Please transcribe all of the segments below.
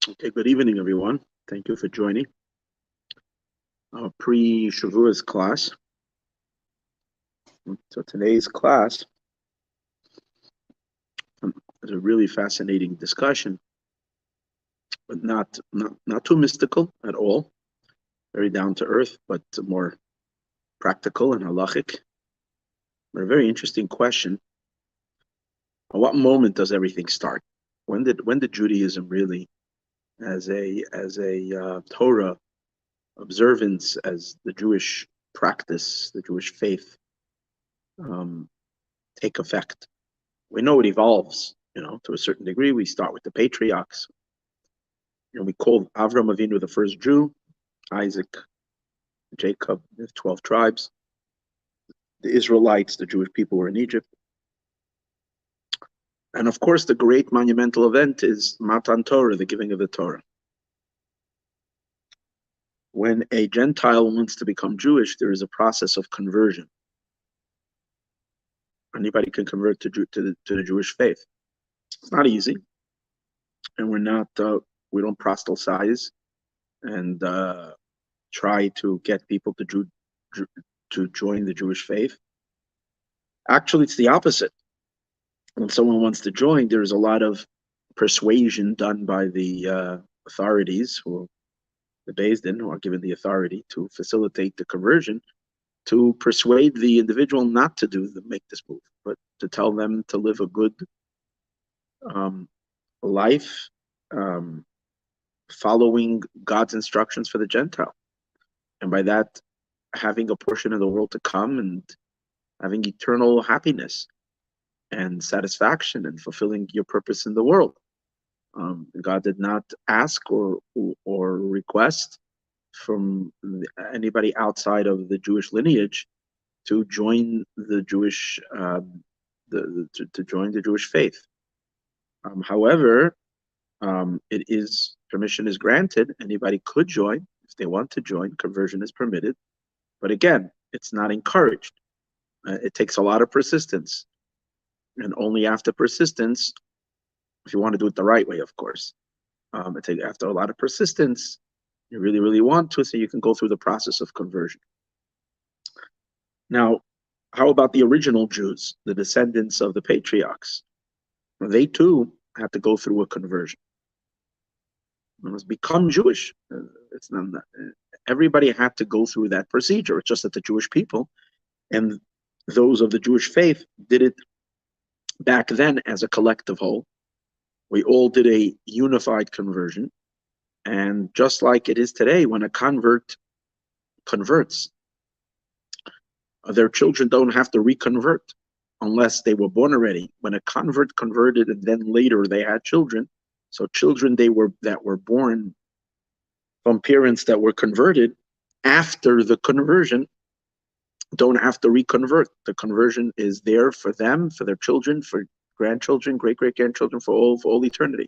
Okay, good evening, everyone. Thank you for joining our pre-Shavuos class. So today's class is a really fascinating discussion, but not too mystical at all. Very down to earth, but more practical and halachic. But a very interesting question. At what moment does everything start? When did Judaism really, as a Torah observance, as the Jewish practice, the Jewish faith, take effect? We know it evolves, to a certain degree. We start with the patriarchs. We call Avram Avinu the first Jew, Isaac, Jacob, the 12 tribes. The Israelites, the Jewish people, were in Egypt. And of course, the great monumental event is Matan Torah, the giving of the Torah. When a Gentile wants to become Jewish, there is a process of conversion. Anybody can convert to the Jewish faith. It's not easy, and we don't proselytize and try to get people to join the Jewish faith. Actually, it's the opposite. When someone wants to join, there is a lot of persuasion done by the authorities, the Beis Din, who are given the authority to facilitate the conversion, to persuade the individual not to make this move, but to tell them to live a good life, following God's instructions for the Gentile, and by that having a portion of the world to come and having eternal happiness and satisfaction and fulfilling your purpose in the world. God did not ask or request from anybody outside of the Jewish lineage to join the Jewish to join the Jewish faith. However, permission is granted. Anybody could join if they want to join. Conversion is permitted, but again, it's not encouraged. It takes a lot of persistence, and only after persistence, if you want to do it the right way, of course, after a lot of persistence, you really, really want to, so you can go through the process of conversion. Now, how about the original Jews, the descendants of the patriarchs? They too had to go through a conversion. They must become Jewish. It's not everybody had to go through that procedure. It's just that the Jewish people and those of the Jewish faith did it back then as a collective whole. We all did a unified conversion. And just like it is today, when a convert converts, their children don't have to reconvert unless they were born already. When a convert converted and then later they had children, so children that were born from parents that were converted after the conversion don't have to reconvert. The conversion is there for them, for their children, for grandchildren, great-great-grandchildren, for all eternity.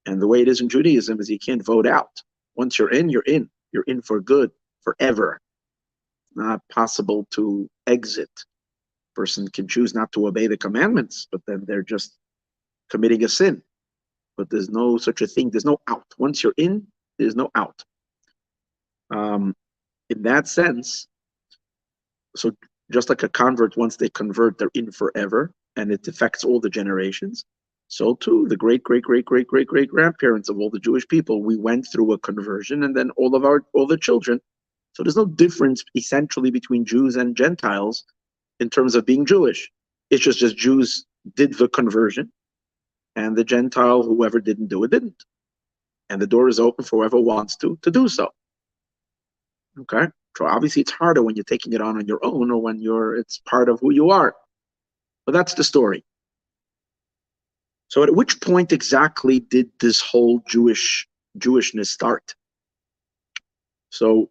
And the way it is in Judaism is you can't vote out. Once you're in, you're in. You're in for good, forever. Not possible to exit. Person can choose not to obey the commandments, but then they're just committing a sin. But there's no such a thing. There's no out. Once you're in, there's no out. In that sense, so just like a convert, once they convert, they're in forever, and it affects all the generations. So too, the great-great-great-great-great-great-grandparents of all the Jewish people, we went through a conversion, and then all the children. So there's no difference essentially between Jews and Gentiles in terms of being Jewish. It's just Jews did the conversion, and the Gentile, whoever didn't do it, didn't. And the door is open for whoever wants to do so. Okay? So obviously it's harder when you're taking it on your own, or when it's part of who you are. But that's the story. So at which point exactly did this whole Jewishness start? So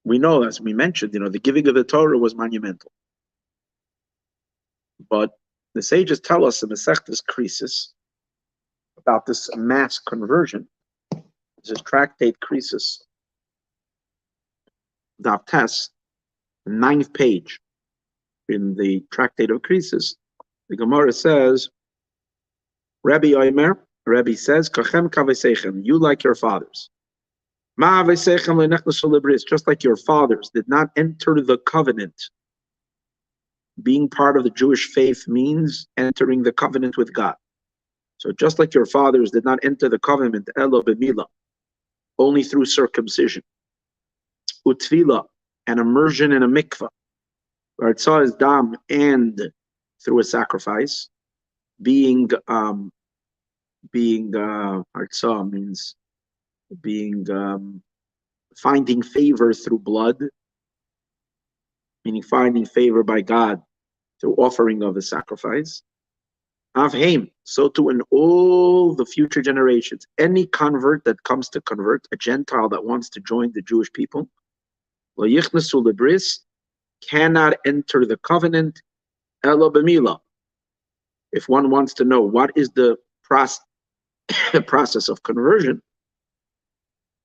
we know, as we mentioned, the giving of the Torah was monumental. But the sages tell us in the Masechtas Krisis about this mass conversion. This is Tractate Krisis, Daf Tes, 9th page in the Tractate of Krisis. The Gemara says, Rabbi Omer, Rebbe says, "Kachem kavesechem, you like your fathers. Ma avesechem lenechnasu lebris, just like your fathers did not enter the covenant. Being part of the Jewish faith means entering the covenant with God. So just like your fathers did not enter the covenant, elo b'mila, only through circumcision, utvila, and immersion in a mikvah, v'artzah is dam, and through a sacrifice, being artzah means being finding favor through blood, meaning finding favor by God through offering of a sacrifice. Avheim, so too in all the future generations, any convert that comes to convert, a Gentile that wants to join the Jewish people, lo yichnesu lebris, cannot enter the covenant, elo b'mila. If one wants to know what is the process of conversion,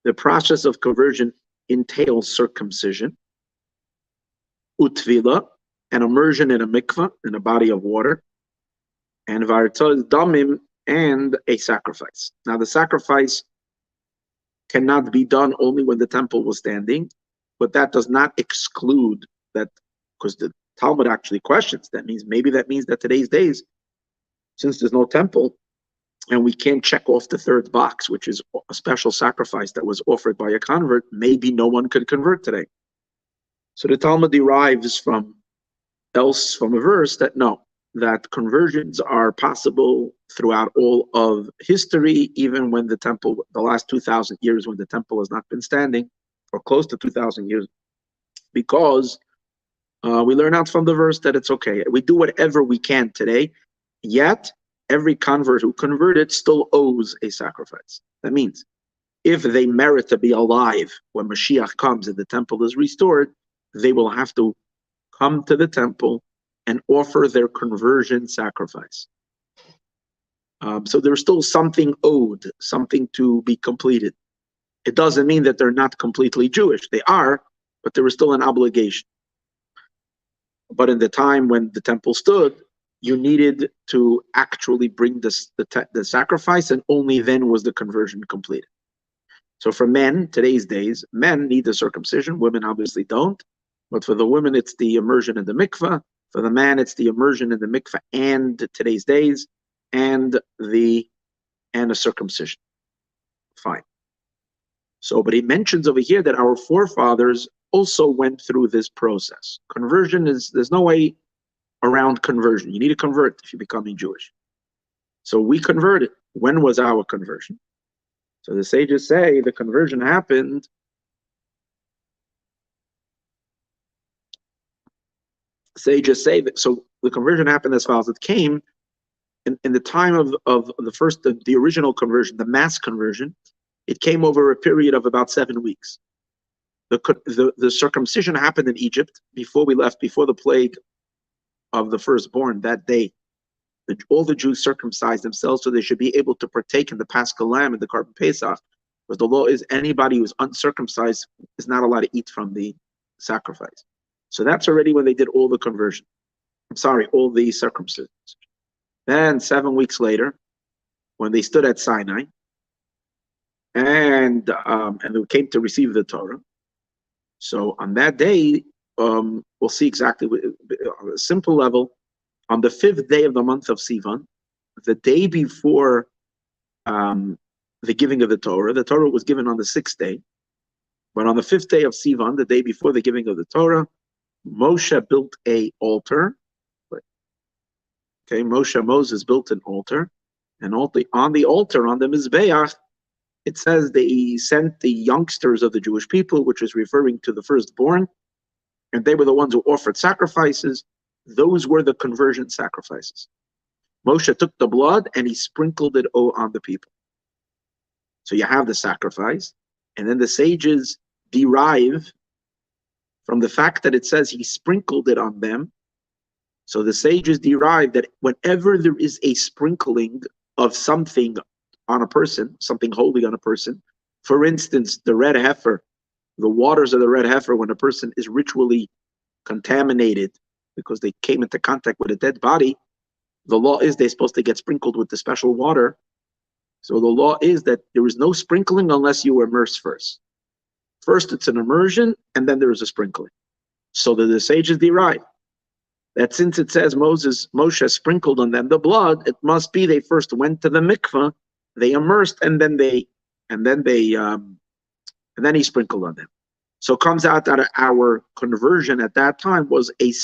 the process of conversion entails circumcision, utvila, an immersion in a mikvah, in a body of water, and vartaz damim, and a sacrifice. Now the sacrifice cannot be done only when the temple was standing, but that does not exclude that, because the Talmud actually questions, that means that today's days, since there's no temple, and we can't check off the third box, which is a special sacrifice that was offered by a convert, maybe no one could convert today. So the Talmud derives from a verse that no, that conversions are possible throughout all of history, even when the last 2,000 years when the temple has not been standing, or close to 2,000 years, because we learn out from the verse that it's okay. We do whatever we can today, yet every convert who converted still owes a sacrifice. That means if they merit to be alive when Mashiach comes and the temple is restored, they will have to come to the temple and offer their conversion sacrifice. So there's still something owed, something to be completed. It doesn't mean that they're not completely Jewish. They are, but there is still an obligation. But in the time when the temple stood, you needed to actually bring the sacrifice, and only then was the conversion completed. So for men, today's days, men need the circumcision. Women obviously don't. But for the women, it's the immersion in the mikveh. For the man, it's the immersion in the mikveh and today's days, and a circumcision. Fine. So, but he mentions over here that our forefathers also went through this process. Conversion there's no way around conversion. You need to convert if you're becoming Jewish. So we converted. When was our conversion? So the sages say the conversion happened so the conversion happened as follows. It came in the time of the original conversion, the mass conversion. It came over a period of about 7 weeks. The circumcision happened in Egypt before we left, before the plague of the firstborn. That day, all the Jews circumcised themselves so they should be able to partake in the Paschal lamb and the Karban Pesach. Because the law is anybody who's uncircumcised is not allowed to eat from the sacrifice. So that's already when they did all the conversion. All the circumcision. Then 7 weeks later, when they stood at Sinai, and they came to receive the Torah. So on that day, we'll see exactly on a simple level. On the 5th day of the month of Sivan, the day before the giving of the Torah was given on the 6th day. But on the 5th day of Sivan, the day before the giving of the Torah, Moshe built an altar. Okay, Moses built an altar, and on the altar, on the Mizbeach, it says that he sent the youngsters of the Jewish people, which is referring to the firstborn, and they were the ones who offered sacrifices. Those were the conversion sacrifices. Moshe took the blood and he sprinkled it on the people. So you have the sacrifice, and then the sages derive from the fact that it says he sprinkled it on them. So the sages derive that whenever there is a sprinkling of something on a person, something holy on a person, for instance, the red heifer, the waters of the red heifer, when a person is ritually contaminated because they came into contact with a dead body, the law is they're supposed to get sprinkled with the special water So the law is that there is no sprinkling unless you immerse first. First, it's an immersion, and then there is a sprinkling. So the sages derive that since it says Moshe sprinkled on them the blood, it must be they first went to the mikveh, they immersed, and then he sprinkled on them. So it comes out that our conversion at that time was a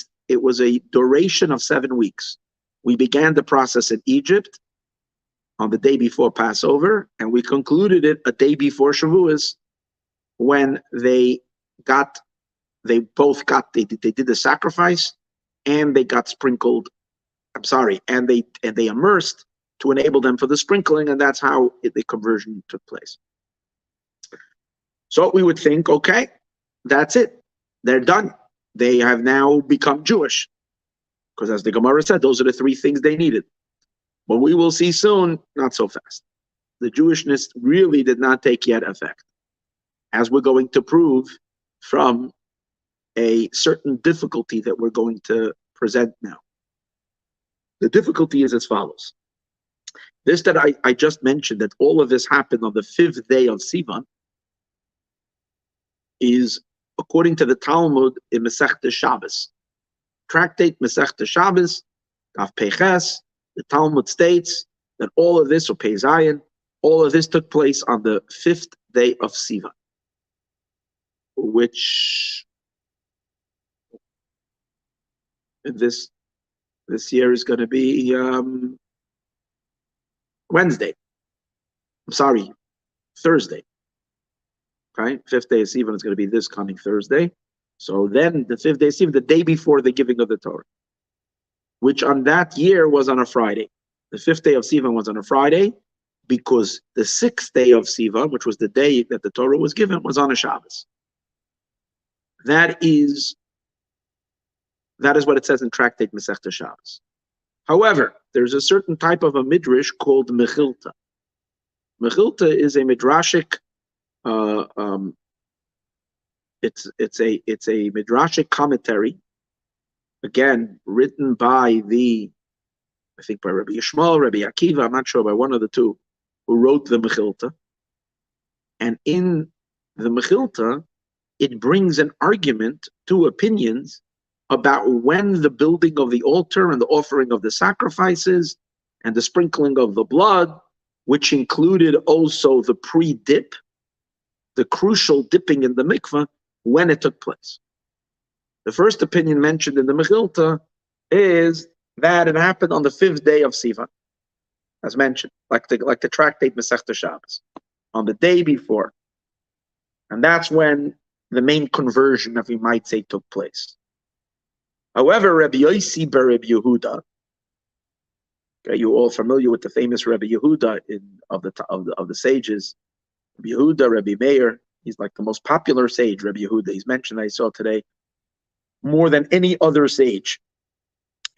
duration of 7 weeks. We began the process in Egypt on the day before Passover, and we concluded it a day before Shavuos, when they did the sacrifice, and they got sprinkled. And they immersed to enable them for the sprinkling, and that's how the conversion took place. So we would think, okay, that's it. They're done. They have now become Jewish. Because as the Gemara said, those are the 3 things they needed. But we will see soon, not so fast. The Jewishness really did not take yet effect, as we're going to prove from a certain difficulty that we're going to present now. The difficulty is as follows. This that I just mentioned, that all of this happened on the 5th day of Sivan, is according to the Talmud in Masechta Shabbos. Tractate Masechta Shabbos, Daf Peches, the Talmud states that all of this, or Pei Zayin, all of this took place on the 5th day of Sivan, which this year is going to be Thursday. Okay, 5th day of Sivan is going to be this coming Thursday. So then the 5th day of Sivan, the day before the giving of the Torah, which on that year was on a Friday. The 5th day of Sivan was on a Friday because the 6th day of Sivan, which was the day that the Torah was given, was on a Shabbos. That is what it says in Tractate Masechta Shabbos. However, there's a certain type of a midrash called Mechilta. Mechilta is a midrashic. It's a midrashic commentary, again written by I think by Rabbi Shmuel, Rabbi Akiva, I'm not sure, by one of the two, who wrote the Mechilta. And in the Mechilta, it brings an argument, 2 opinions, about when the building of the altar and the offering of the sacrifices and the sprinkling of the blood, which included also the pre-dip, the crucial dipping in the mikveh, when it took place. The first opinion mentioned in the Mechilta is that it happened on the 5th day of Sivan, as mentioned, like the tractate Masechta Shabbos, on the day before. And that's when the main conversion, if we might say, took place. However, Rabbi Yossi bar Rabbi Yehuda, okay, you're all familiar with the famous Rabbi Yehuda of the sages, Rabbi Yehuda, Rabbi Meir. He's like the most popular sage, Rabbi Yehuda. He's mentioned, I saw today, more than any other sage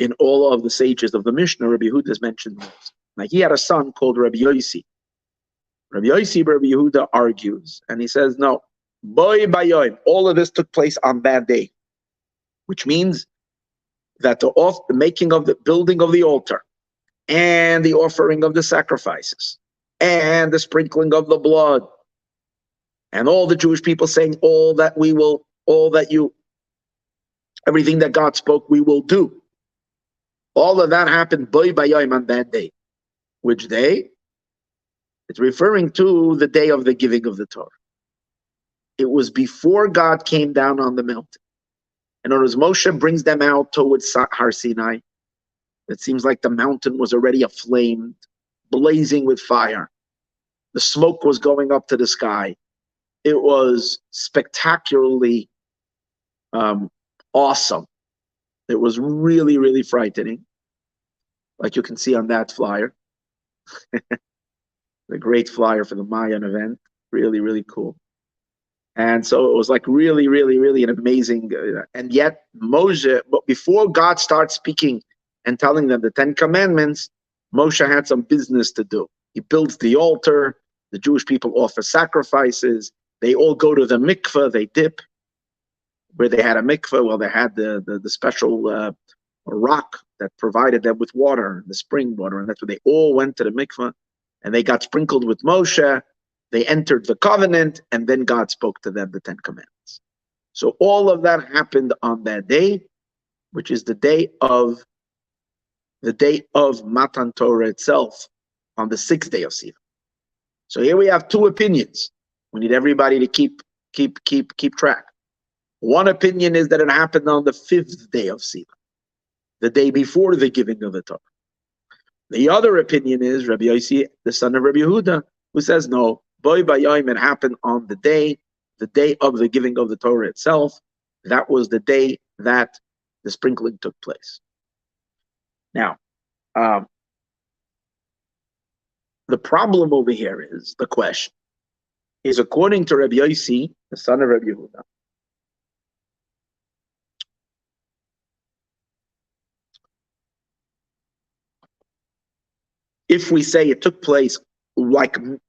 in all of the sages of the Mishnah. Rabbi Yehuda is mentioned most. Now, he had a son called Rabbi Yossi. Rabbi Yossi, Rabbi Yehuda argues, and he says, no, boy bayoim, all of this took place on that day, which means that the making of the building of the altar and the offering of the sacrifices and the sprinkling of the blood and all the Jewish people saying everything that God spoke, we will do. All of that happened boy bayoim on that day. Which day? It's referring to the day of the giving of the Torah. It was before God came down on the mountain. And as Moshe brings them out towards Har Sinai, it seems like the mountain was already aflame, blazing with fire. The smoke was going up to the sky. It was spectacularly awesome. It was really, really frightening, like you can see on that flyer. The great flyer for the Mayan event. Really, really cool. And so it was like really, really, really an amazing, and yet Moshe, but before God starts speaking and telling them the 10 commandments, Moshe had some business to do. He builds the altar, the Jewish people offer sacrifices, they all go to the mikveh, they dip. Where they had a mikveh, well, they had the special rock that provided them with water, the spring water, and that's where they all went to the mikveh, and they got sprinkled with Moshe. They entered the covenant, and then God spoke to them the 10 Commandments. So all of that happened on that day, which is the day of Matan Torah itself, on the 6th day of Sivan. So here we have two opinions. We need everybody to keep track. One opinion is that it happened on the 5th day of Sivan, the day before the giving of the Torah. The other opinion is Rabbi Yossi, the son of Rabbi Yehuda, who says no, Boi Bayayim, it happened on the day of the giving of the Torah itself. That was the day that the sprinkling took place. Now, the problem over here is, the question is, according to Rabbi Yossi, the son of Rabbi Yehuda, if we say it took place in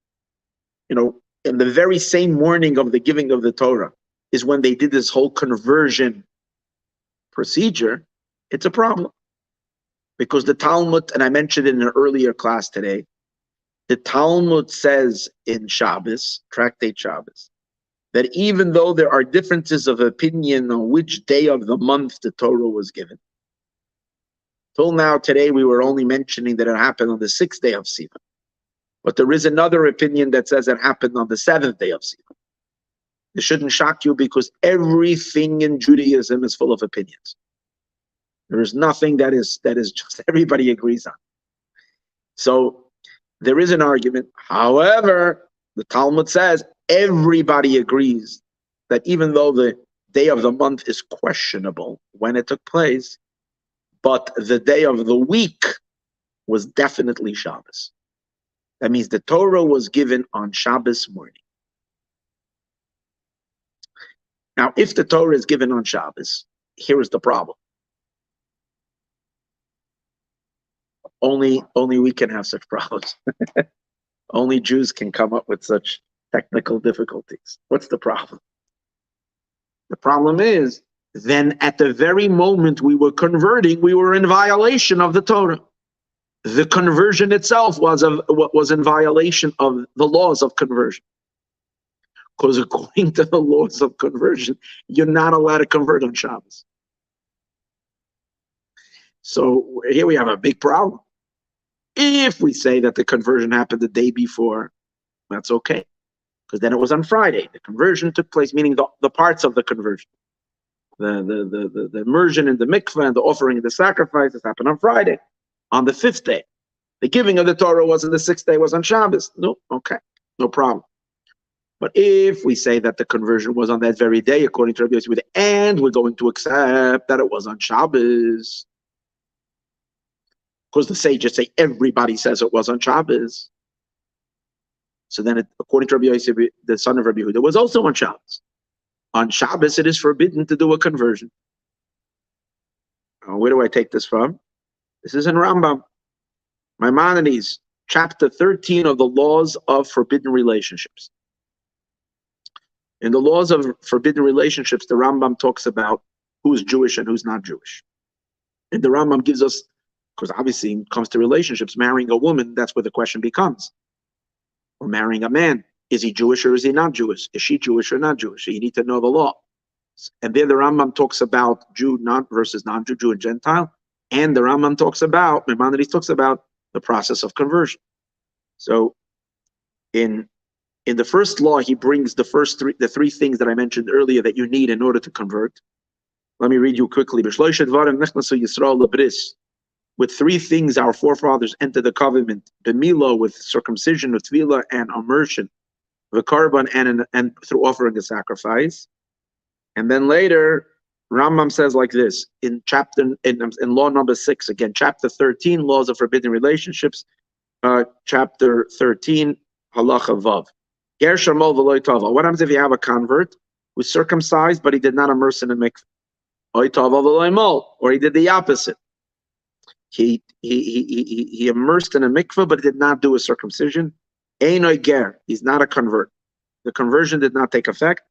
the very same morning of the giving of the Torah is when they did this whole conversion procedure, it's a problem. Because the Talmud, and I mentioned in an earlier class today, the Talmud says in Shabbos, Tractate Shabbos, that even though there are differences of opinion on which day of the month the Torah was given, till now, today, we were only mentioning that it happened on the 6th day of Sivan. But there is another opinion that says it happened on the 7th day of Sivan. It shouldn't shock you, because everything in Judaism is full of opinions. There is nothing that is just everybody agrees on. So there is an argument. However, the Talmud says everybody agrees that even though the day of the month is questionable when it took place, but the day of the week was definitely Shabbos. That means the Torah was given on Shabbos morning. Now, if the Torah is given on Shabbos, here is the problem. Only we can have such problems. Only Jews can come up with such technical difficulties. What's the problem? The problem is, then at the very moment we were converting, we were in violation of the Torah. The conversion itself was in violation of the laws of conversion. Because according to the laws of conversion, you're not allowed to convert on Shabbos. So here we have a big problem. If we say that the conversion happened the day before, that's okay. Because then it was on Friday. The conversion took place, meaning the parts of the conversion. The immersion in the mikveh and the offering of the sacrifices happened on Friday, on the 5th day. The giving of the Torah wasn't the 6th day, was on Shabbos. No, okay, no problem. But if we say that the conversion was on that very day, according to Rabbi Yossi, and we're going to accept that it was on Shabbos, because the sages say everybody says it was on Shabbos. So then, according to Rabbi Yossi, the son of Rabbi Yehuda, was also on Shabbos. On Shabbos, it is forbidden to do a conversion. Where do I take this from? This is in Rambam, Maimonides, chapter 13 of the laws of forbidden relationships. In the laws of forbidden relationships, the Rambam talks about who's Jewish and who's not Jewish. And the Rambam gives us, because obviously when it comes to relationships, marrying a woman, that's where the question becomes. Or marrying a man, is he Jewish or is he not Jewish? Is she Jewish or not Jewish? So you need to know the law. And there the Rambam talks about Jew not versus non-Jew, Jew and Gentile. And the Rambam talks about, Maimonides talks about the process of conversion. So in the first law, he brings the three things that I mentioned earlier that you need in order to convert. Let me read you quickly. With three things, our forefathers entered the covenant: b'milo, with circumcision, with tefillah and immersion, with korban, and through offering a sacrifice. And then later, Rambam says like this in law number 6, again, chapter 13, laws of forbidden relationships, chapter 13, halacha vav. Ger shamol v'loy tova. What happens if you have a convert who's circumcised but he did not immerse in a mikveh? Oy tova v'loy mol, or he did the opposite. He immersed in a mikveh but did not do a circumcision. Einoy ger, he's not a convert. The conversion did not take effect.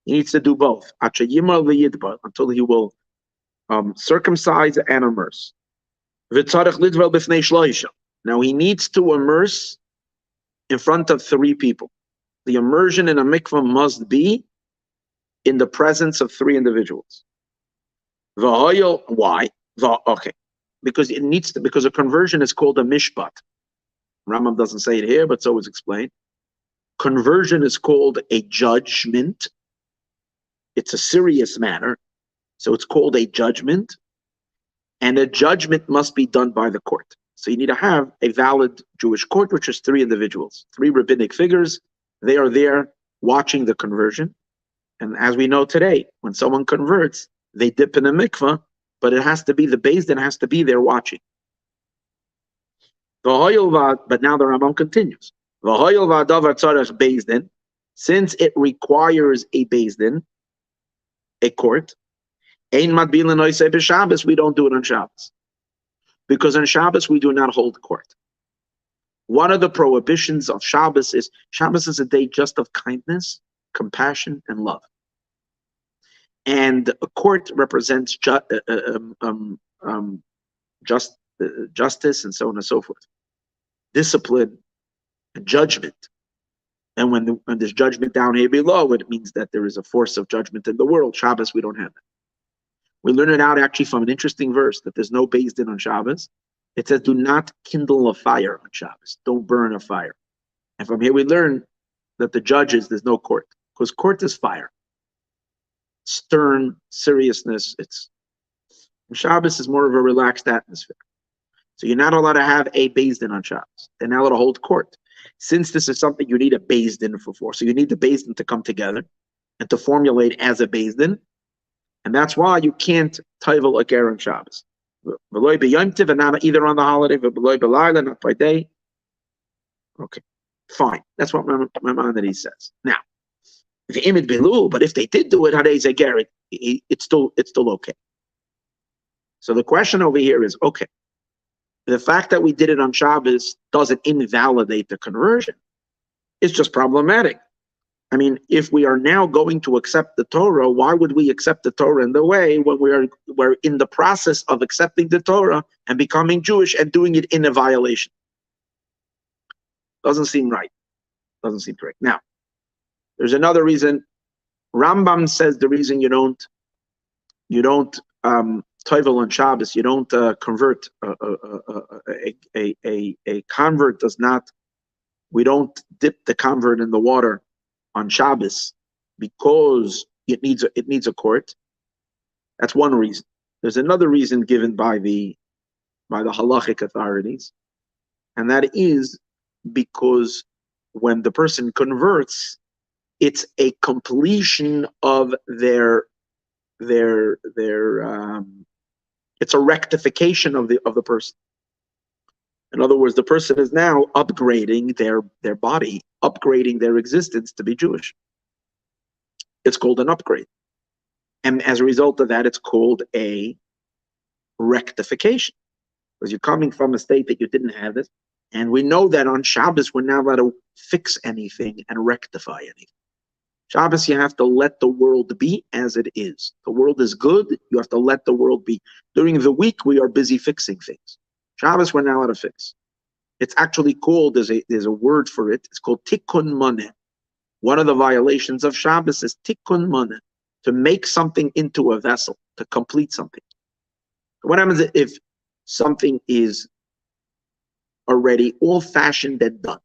He needs to do both until he will circumcise and immerse. Now he needs to immerse in front of 3 people. The immersion in a mikvah must be in the presence of 3 individuals. Why? Okay. Because a conversion is called a mishpat. Rambam doesn't say it here, but so it's explained. Conversion is called a judgment. It's a serious matter, so it's called a judgment. And a judgment must be done by the court. So you need to have a valid Jewish court, which is 3 individuals, 3 rabbinic figures. They are there watching the conversion. And as we know today, when someone converts, they dip in a mikvah, but it has to be the Beis Din has to be there watching. But now the Rambam continues. Since it requires a Beis Din, a court, we don't do it on Shabbos. Because on Shabbos we do not hold court. One of the prohibitions of Shabbos is a day just of kindness, compassion, and love. And a court represents justice and so on and so forth. Discipline, judgment. And when there's judgment down here below, it means that there is a force of judgment in the world. Shabbos, we don't have that. We learn it out actually from an interesting verse that there's no Beis Din on Shabbos. It says, do not kindle a fire on Shabbos. Don't burn a fire. And from here we learn that the judges, there's no court. Because court is fire. Stern, seriousness. Shabbos is more of a relaxed atmosphere. So you're not allowed to have a Beis Din on Shabbos. They're not allowed to hold court. Since this is something you need a Beis Din for. So you need the Beis Din to come together and to formulate as a Beis Din. And that's why you can't taivel a ger on Shabbos. And not either on the holiday, not by day. Okay, fine. That's what Maimonides says. Now, but if they did do it, it's still okay. So the question over here is, okay, the fact that we did it on Shabbos doesn't invalidate the conversion. It's just problematic. I mean, if we are now going to accept the Torah, why would we accept the Torah in the way when we're in the process of accepting the Torah and becoming Jewish and doing it in a violation? Doesn't seem right. Doesn't seem correct. Now, there's another reason. Rambam says the reason you don't toivel on Shabbos, you don't convert. A convert does not. We don't dip the convert in the water on Shabbos because it needs a court. That's one reason. There's another reason given by the Halachic authorities, and that is because when the person converts, it's a completion of their it's a rectification of the person. In other words, the person is now upgrading their body, upgrading their existence to be Jewish. It's called an upgrade. And as a result of that, it's called a rectification. Because you're coming from a state that you didn't have this. And we know that on Shabbos, we're not allowed to fix anything and rectify anything. Shabbos, you have to let the world be as it is. The world is good, you have to let the world be. During the week, we are busy fixing things. Shabbos, we're not allowed to fix. It's actually called, there's a word for it, it's called tikkun maneh. One of the violations of Shabbos is tikkun maneh, to make something into a vessel, to complete something. What happens if something is already all-fashioned and done?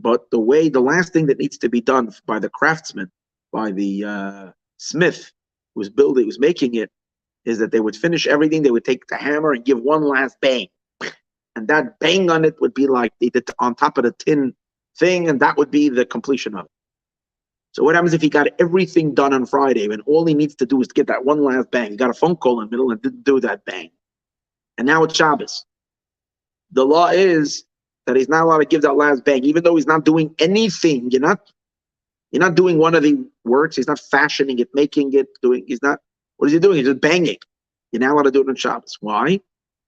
But the last thing that needs to be done by the craftsman, by the smith who's making it, is that they would finish everything, they would take the hammer and give one last bang. And that bang on it would be like they did on top of the tin thing, and that would be the completion of it. So what happens if he got everything done on Friday, and all he needs to do is to get that one last bang? He got a phone call in the middle and didn't do that bang. And now it's Shabbos. The law is that he's not allowed to give that last bang, even though he's not doing anything. You're not doing one of the works. He's not fashioning it, making it, what is he doing? He's just banging. You're not allowed to do it on Shabbos. Why?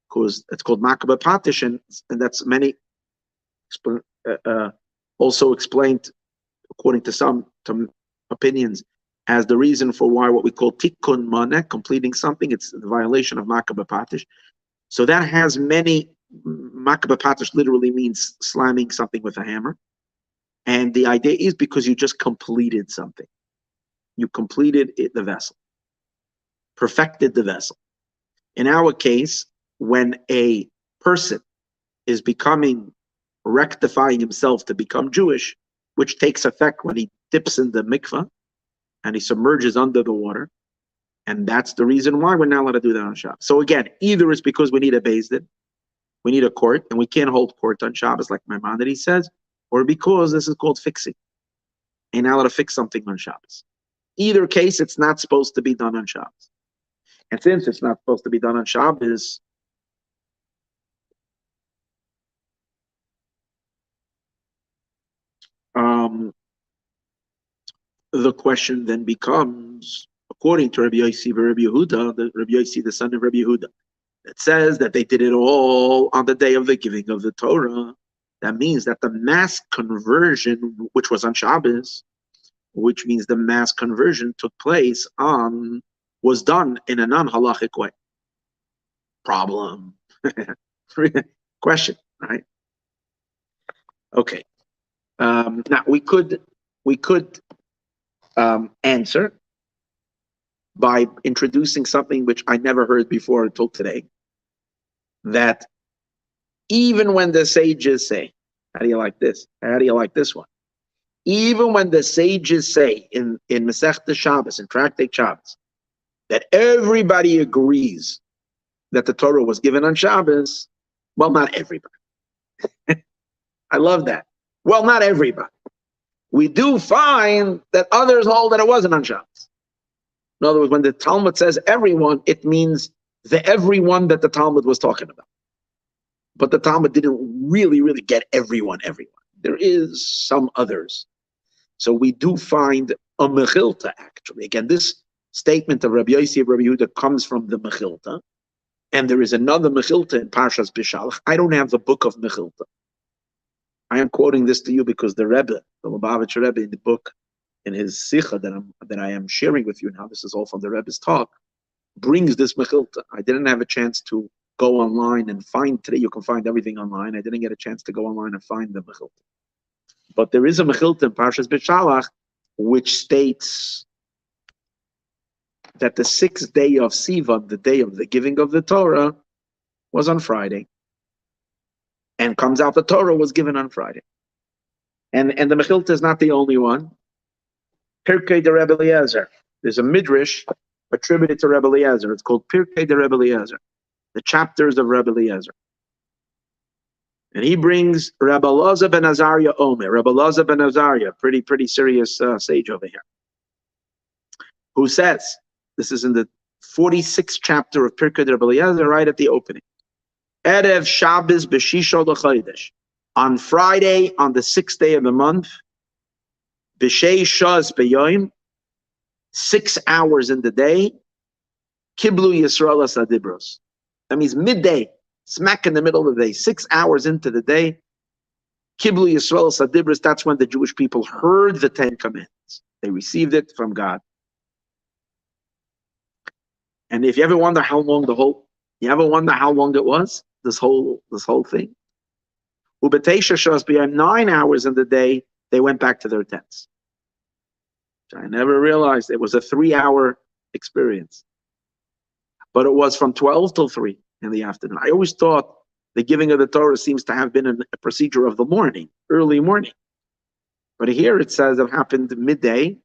Because it's called makabeh patish, and that's many also explained, according to some opinions, as the reason for why what we call tikkun maneh, completing something, it's the violation of makabeh patish. So that has many. Makabeh patish literally means slamming something with a hammer. And the idea is because you just completed something. You completed the vessel, perfected the vessel. In our case, when a person is rectifying himself to become Jewish, which takes effect when he dips in the mikvah and he submerges under the water, and that's the reason why we're not allowed to do that on Shabbos. So again, either it's because we need a beis din, we need a court, and we can't hold court on Shabbos like Maimonides says, or because this is called fixing. Ain't allowed to fix something on Shabbos. Either case, it's not supposed to be done on Shabbos. And since it's not supposed to be done on Shabbos, the question then becomes, according to Rabbi Yossi and Rabbi Yehuda, Rabbi Yossi, the son of Rabbi Yehuda, that says that they did it all on the day of the giving of the Torah. That means that the mass conversion, which was on Shabbos, which means the mass conversion took place was done in a non-halachic way. Problem. Question, right? Okay. Now we could answer by introducing something which I never heard before until today, that even when the sages say, how do you like this? How do you like this one? Even when the sages say in Masechta Shabbos, in Tractate Shabbos, that everybody agrees that the Torah was given on Shabbos, well, not everybody. I love that. Well, not everybody. We do find that others hold that it wasn't on Shabbos. In other words, when the Talmud says everyone, it means the everyone that the Talmud was talking about. But the Talmud didn't really get everyone. There is some others. So we do find a Mechilta, actually. Again, this statement of Rabbi Yossi and Rabbi Yehuda comes from the Mechilta. And there is another Mechilta in Parshas Bishalach. I don't have the book of Mechilta. I am quoting this to you because the Rebbe, the Lubavitcher Rebbe, in the book, in his Sikha that I am sharing with you now, this is all from the Rebbe's talk, brings this Mechilta. I didn't have a chance to go online and find, today you can find everything online. I didn't get a chance to go online and find the Mechilta. But there is a Mechilta in Parshas Bishalach which states that the 6th day of Sivan, the day of the giving of the Torah, was on Friday. And comes out the Torah was given on Friday. And the Mechilta is not the only one. Pirkei de Rebbe Eliezer. There's a midrash attributed to Rebbe Eliezer. It's called Pirkei de Rebbe Eliezer, the chapters of Rebbe Eliezer. And he brings Rebbe Elazar ben Azariah Omer. Rebbe Elazar ben Azariah, pretty serious sage over here, who says, this is in the 46th chapter of Pirkei de Rebbe Eliezer, right at the opening. Erev Shabbos b'shisha l'chodesh. On Friday, on the 6th day of the month, b'shei shaz b'yoim, 6 hours in the day, kiblu Yisrael asadibros. That means midday, smack in the middle of the day, 6 hours into the day, kiblu Yisrael asadibros. That's when the Jewish people heard the 10 Commandments. They received it from God. And if you ever wonder how long it was, this whole thing. Ubetesha shas b'yom, 9 hours in the day, they went back to their tents. I never realized it was a 3-hour experience. But it was from 12 till 3 in the afternoon. I always thought the giving of the Torah seems to have been a procedure of the morning, early morning. But here it says it happened midday.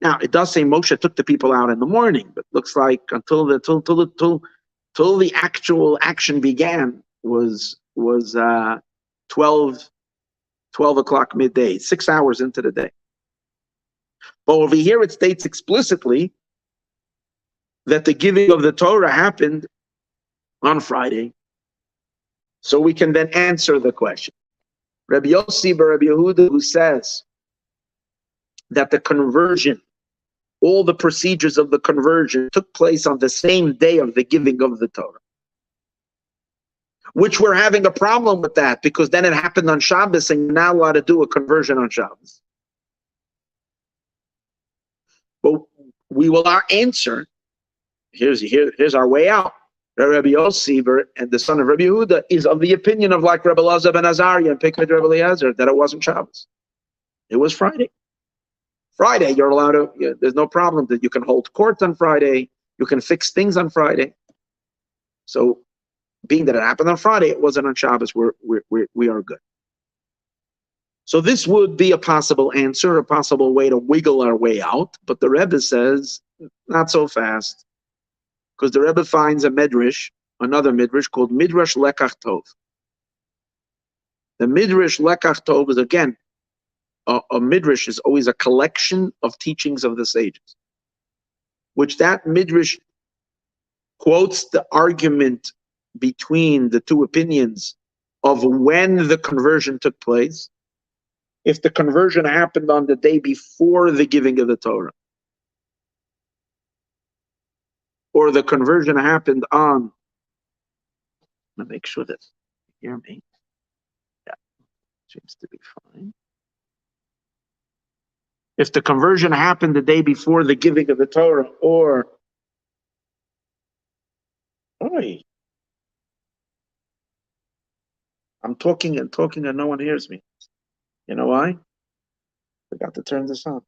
Now it does say Moshe took the people out in the morning, but looks like until the actual action began was 12 o'clock midday, 6 hours into the day. But over here it states explicitly that the giving of the Torah happened on Friday. So we can then answer the question. Rabbi Yossi bar Rabbi Yehuda, who says that the conversion, all the procedures of the conversion took place on the same day of the giving of the Torah. Which we're having a problem with that, because then it happened on Shabbos and you're not allowed to do a conversion on Shabbos. But we will our answer. Here's our way out. Rabbi Yossi and the son of Rabbi Yehuda is of the opinion of like Rabbi Elazar ben Azariah and Pirkei Rebbe Eliezer that it wasn't Shabbos. It was Friday. Friday, you're allowed to, there's no problem that you can hold court on Friday. You can fix things on Friday. So being that it happened on Friday, it wasn't on Shabbos, we are good. So this would be a possible answer, a possible way to wiggle our way out. But the Rebbe says, not so fast. Because the Rebbe finds a midrash, another midrash called Midrash Lekach Tov. The Midrash Lekach Tov is, again, a midrash is always a collection of teachings of the sages, which that midrash quotes the argument between the two opinions of when the conversion took place. If the conversion happened on the day before the giving of the Torah, or the conversion happened on, let me make sure that you hear me. Yeah, seems to be fine. If the conversion happened the day before the giving of the Torah, or I'm talking and talking and no one hears me. You know why? Forgot to turn this on.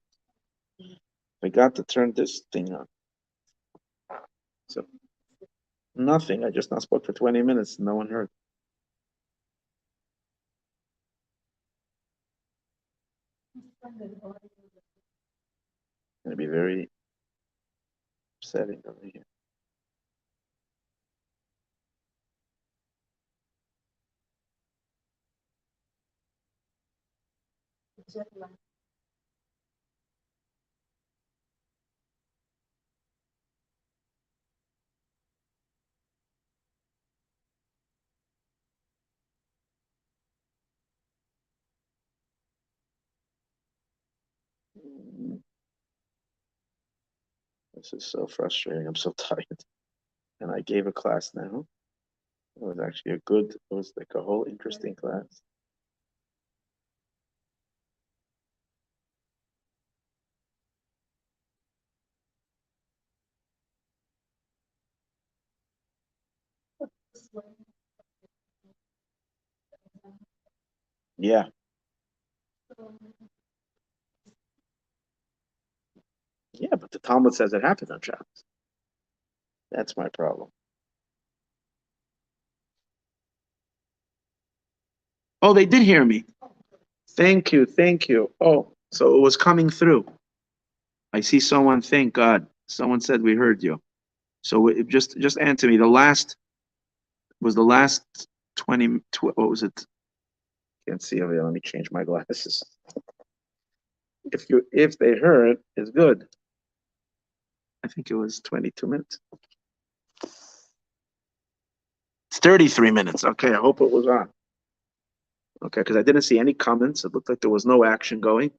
Forgot to turn this thing on. So nothing. I just not spoke for 20 minutes. No one heard. It's going to be very upsetting over here. This is so frustrating. I'm so tired. And I gave a class now. It was actually it was like a whole interesting class. Yeah. Yeah, but the Talmud says it happened on Shabbos. That's my problem. Oh, they did hear me. Thank you, thank you. Oh, so it was coming through. I see someone, thank God. Someone said we heard you. So just answer me. The last 20, what was it? Can't see over there. Let me change my glasses. If they heard, it's good. I think it was 22 minutes. It's 33 minutes. Okay, I hope it was on. Okay, because I didn't see any comments. It looked like there was no action going.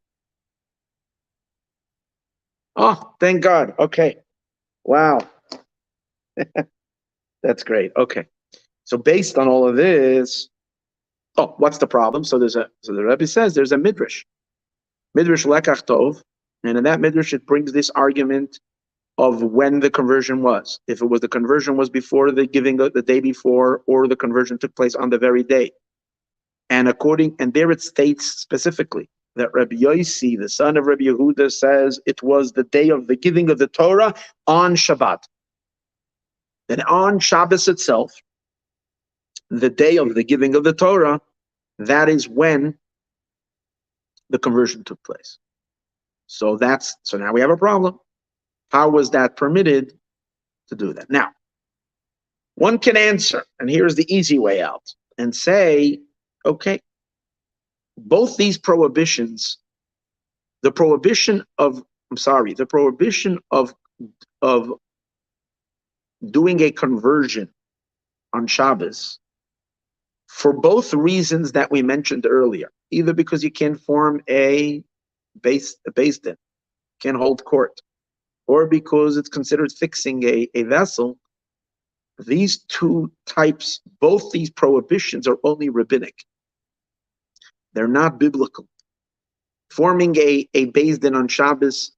Oh, thank God. Okay. Wow. That's great. Okay. So based on all of this, what's the problem? So the Rebbe says there's a midrash. Midrash Lekach Tov, and in that midrash it brings this argument of when the conversion was. If it was the conversion was before the giving the day before, or the conversion took place on the very day. And there it states specifically that Rabbi Yossi, the son of Rabbi Yehuda, says it was the day of the giving of the Torah on Shabbat. Then on Shabbos itself, the day of the giving of the Torah, that is when the conversion took place. So now we have a problem. How was that permitted to do that? Now, one can answer, and here's the easy way out, and say, okay, both these prohibitions, the prohibition of doing a conversion on Shabbos, for both reasons that we mentioned earlier, either because you can't form a beis din, can't hold court, or because it's considered fixing a vessel, these two types, both these prohibitions are only rabbinic. They're not biblical. Forming a beis din on Shabbos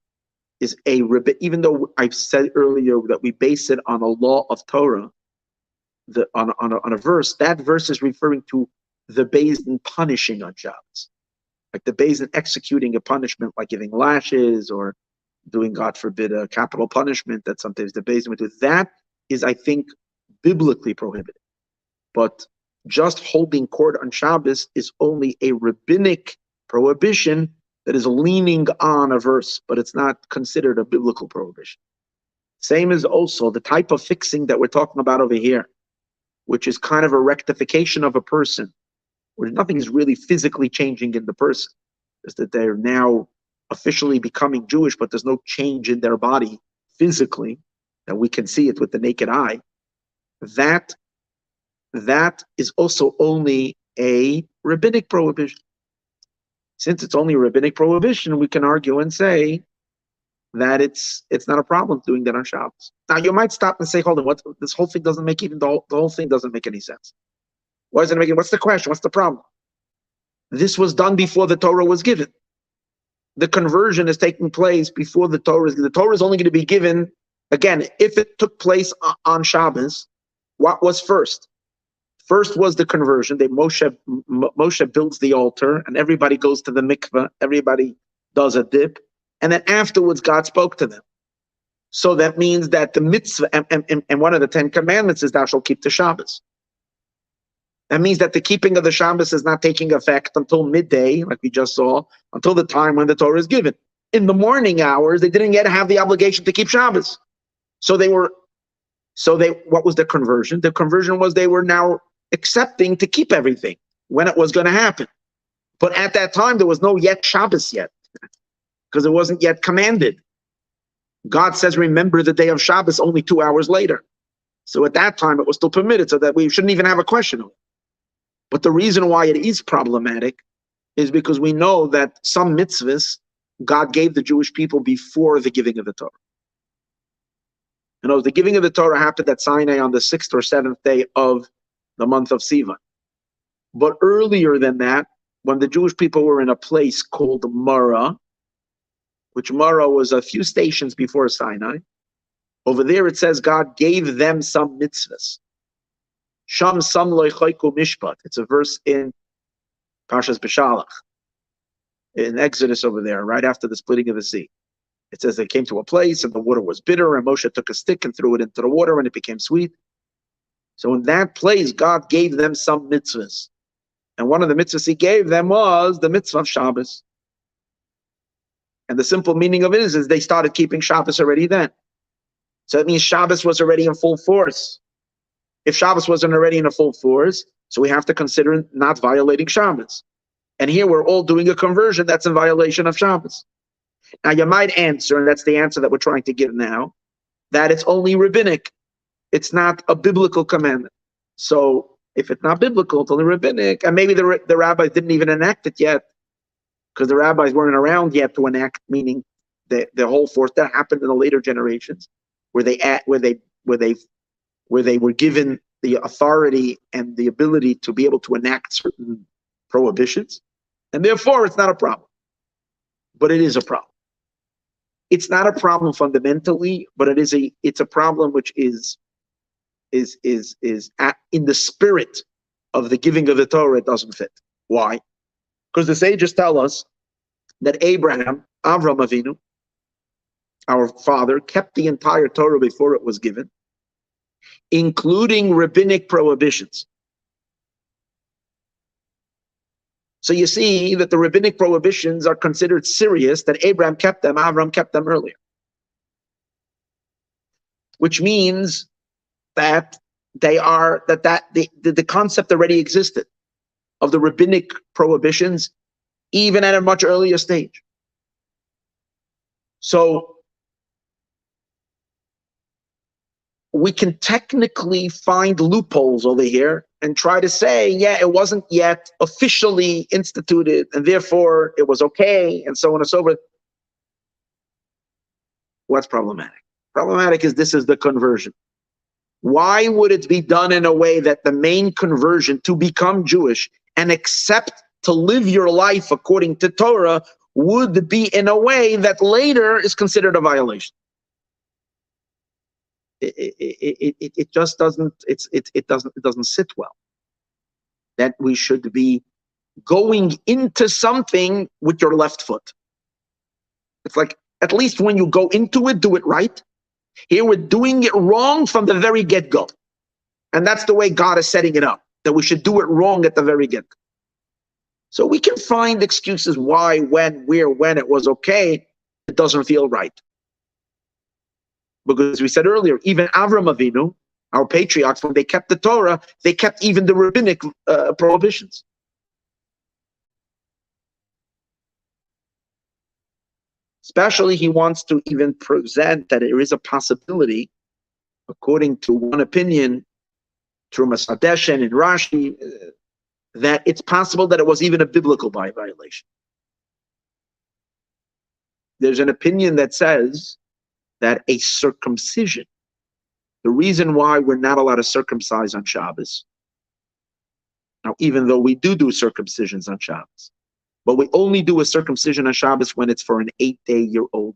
is even though I've said earlier that we base it on a law of Torah, on a verse, that verse is referring to the beis din punishing on Shabbos. like the Beis Din executing a punishment like giving lashes or doing, God forbid, a capital punishment that sometimes the Beis Din would do. That is, I think, biblically prohibited. But just holding court on Shabbos is only a rabbinic prohibition that is leaning on a verse, but it's not considered a biblical prohibition. Same as also the type of fixing that we're talking about over here, which is kind of a rectification of a person, where nothing is really physically changing in the person. It's that they're now officially becoming Jewish, but there's no change in their body physically, that we can see it with the naked eye. That is also only a rabbinic prohibition. Since it's only a rabbinic prohibition, we can argue and say that it's not a problem doing that on Shabbos. Now you might stop and say, hold on, what, this whole thing doesn't make even the whole thing doesn't make any sense. Why isn't it making? What's the question? What's the problem? This was done before the Torah was given. The conversion is taking place before the Torah is given. The Torah is only going to be given, again, if it took place on Shabbos. What was first? First was the conversion. Moshe builds the altar, and everybody goes to the mikveh. Everybody does a dip, and then afterwards God spoke to them. So that means that the mitzvah and one of the 10 commandments is thou shalt keep the Shabbos. That means that the keeping of the Shabbos is not taking effect until midday, like we just saw, until the time when the Torah is given. In the morning hours, they didn't yet have the obligation to keep Shabbos. What was the conversion? The conversion was they were now accepting to keep everything when it was going to happen. But at that time, there was no yet Shabbos yet, because it wasn't yet commanded. God says, remember the day of Shabbos only 2 hours later. So at that time, it was still permitted, so that we shouldn't even have a question of it. But the reason why it is problematic is because we know that some mitzvahs God gave the Jewish people before the giving of the Torah. You know, the giving of the Torah happened at Sinai on the 6th or 7th day of the month of Sivan. But earlier than that, when the Jewish people were in a place called Mara, which Mara was a few stations before Sinai, over there it says God gave them some mitzvahs. Sham sam lo chayku mishpat. It's a verse in Parshas Beshalach, in Exodus over there, right after the splitting of the sea. It says they came to a place and the water was bitter, and Moshe took a stick and threw it into the water and it became sweet. So in that place, God gave them some mitzvahs. And one of the mitzvahs he gave them was the mitzvah of Shabbos. And the simple meaning of it is they started keeping Shabbos already then. So that means Shabbos was already in full force. If Shabbos wasn't already in a full force, so we have to consider not violating Shabbos. And here we're all doing a conversion that's in violation of Shabbos. Now you might answer, and that's the answer that we're trying to give now, that it's only rabbinic. It's not a biblical commandment. So if it's not biblical, it's only rabbinic. And maybe the rabbis didn't even enact it yet, because the rabbis weren't around yet to enact, meaning the whole force that happened in the later generations, where they were given the authority and the ability to be able to enact certain prohibitions, and therefore it's not a problem. But it is a problem. It's not a problem fundamentally, but it's a problem which is in the spirit of the giving of the Torah. It doesn't fit. Why? Because the sages tell us that Avram Avinu, our father, kept the entire Torah before it was given, including rabbinic prohibitions. So you see that the rabbinic prohibitions are considered serious, that Abraham kept them, Avram kept them earlier. Which means that the concept already existed of the rabbinic prohibitions, even at a much earlier stage. So we can technically find loopholes over here and try to say, yeah, it wasn't yet officially instituted, and therefore it was okay, and so on and so forth. What's problematic? Problematic is this is the conversion. Why would it be done in a way that the main conversion to become Jewish and accept to live your life according to Torah would be in a way that later is considered a violation? It just doesn't, it doesn't sit well. That we should be going into something with your left foot. It's like, at least when you go into it, do it right. Here we're doing it wrong from the very get-go. And that's the way God is setting it up, that we should do it wrong at the very get-go. So we can find excuses why, when, where, when it was okay, it doesn't feel right. Because we said earlier, even Avram Avinu, our patriarchs, when they kept the Torah, they kept even the rabbinic prohibitions. Especially, he wants to even present that there is a possibility, according to one opinion, Trumas Hadeshen and Rashi, that it's possible that it was even a biblical violation. There's an opinion that says that a circumcision, the reason why we're not allowed to circumcise on Shabbos, now even though we do circumcisions on Shabbos, but we only do a circumcision on Shabbos when it's for an 8-day-old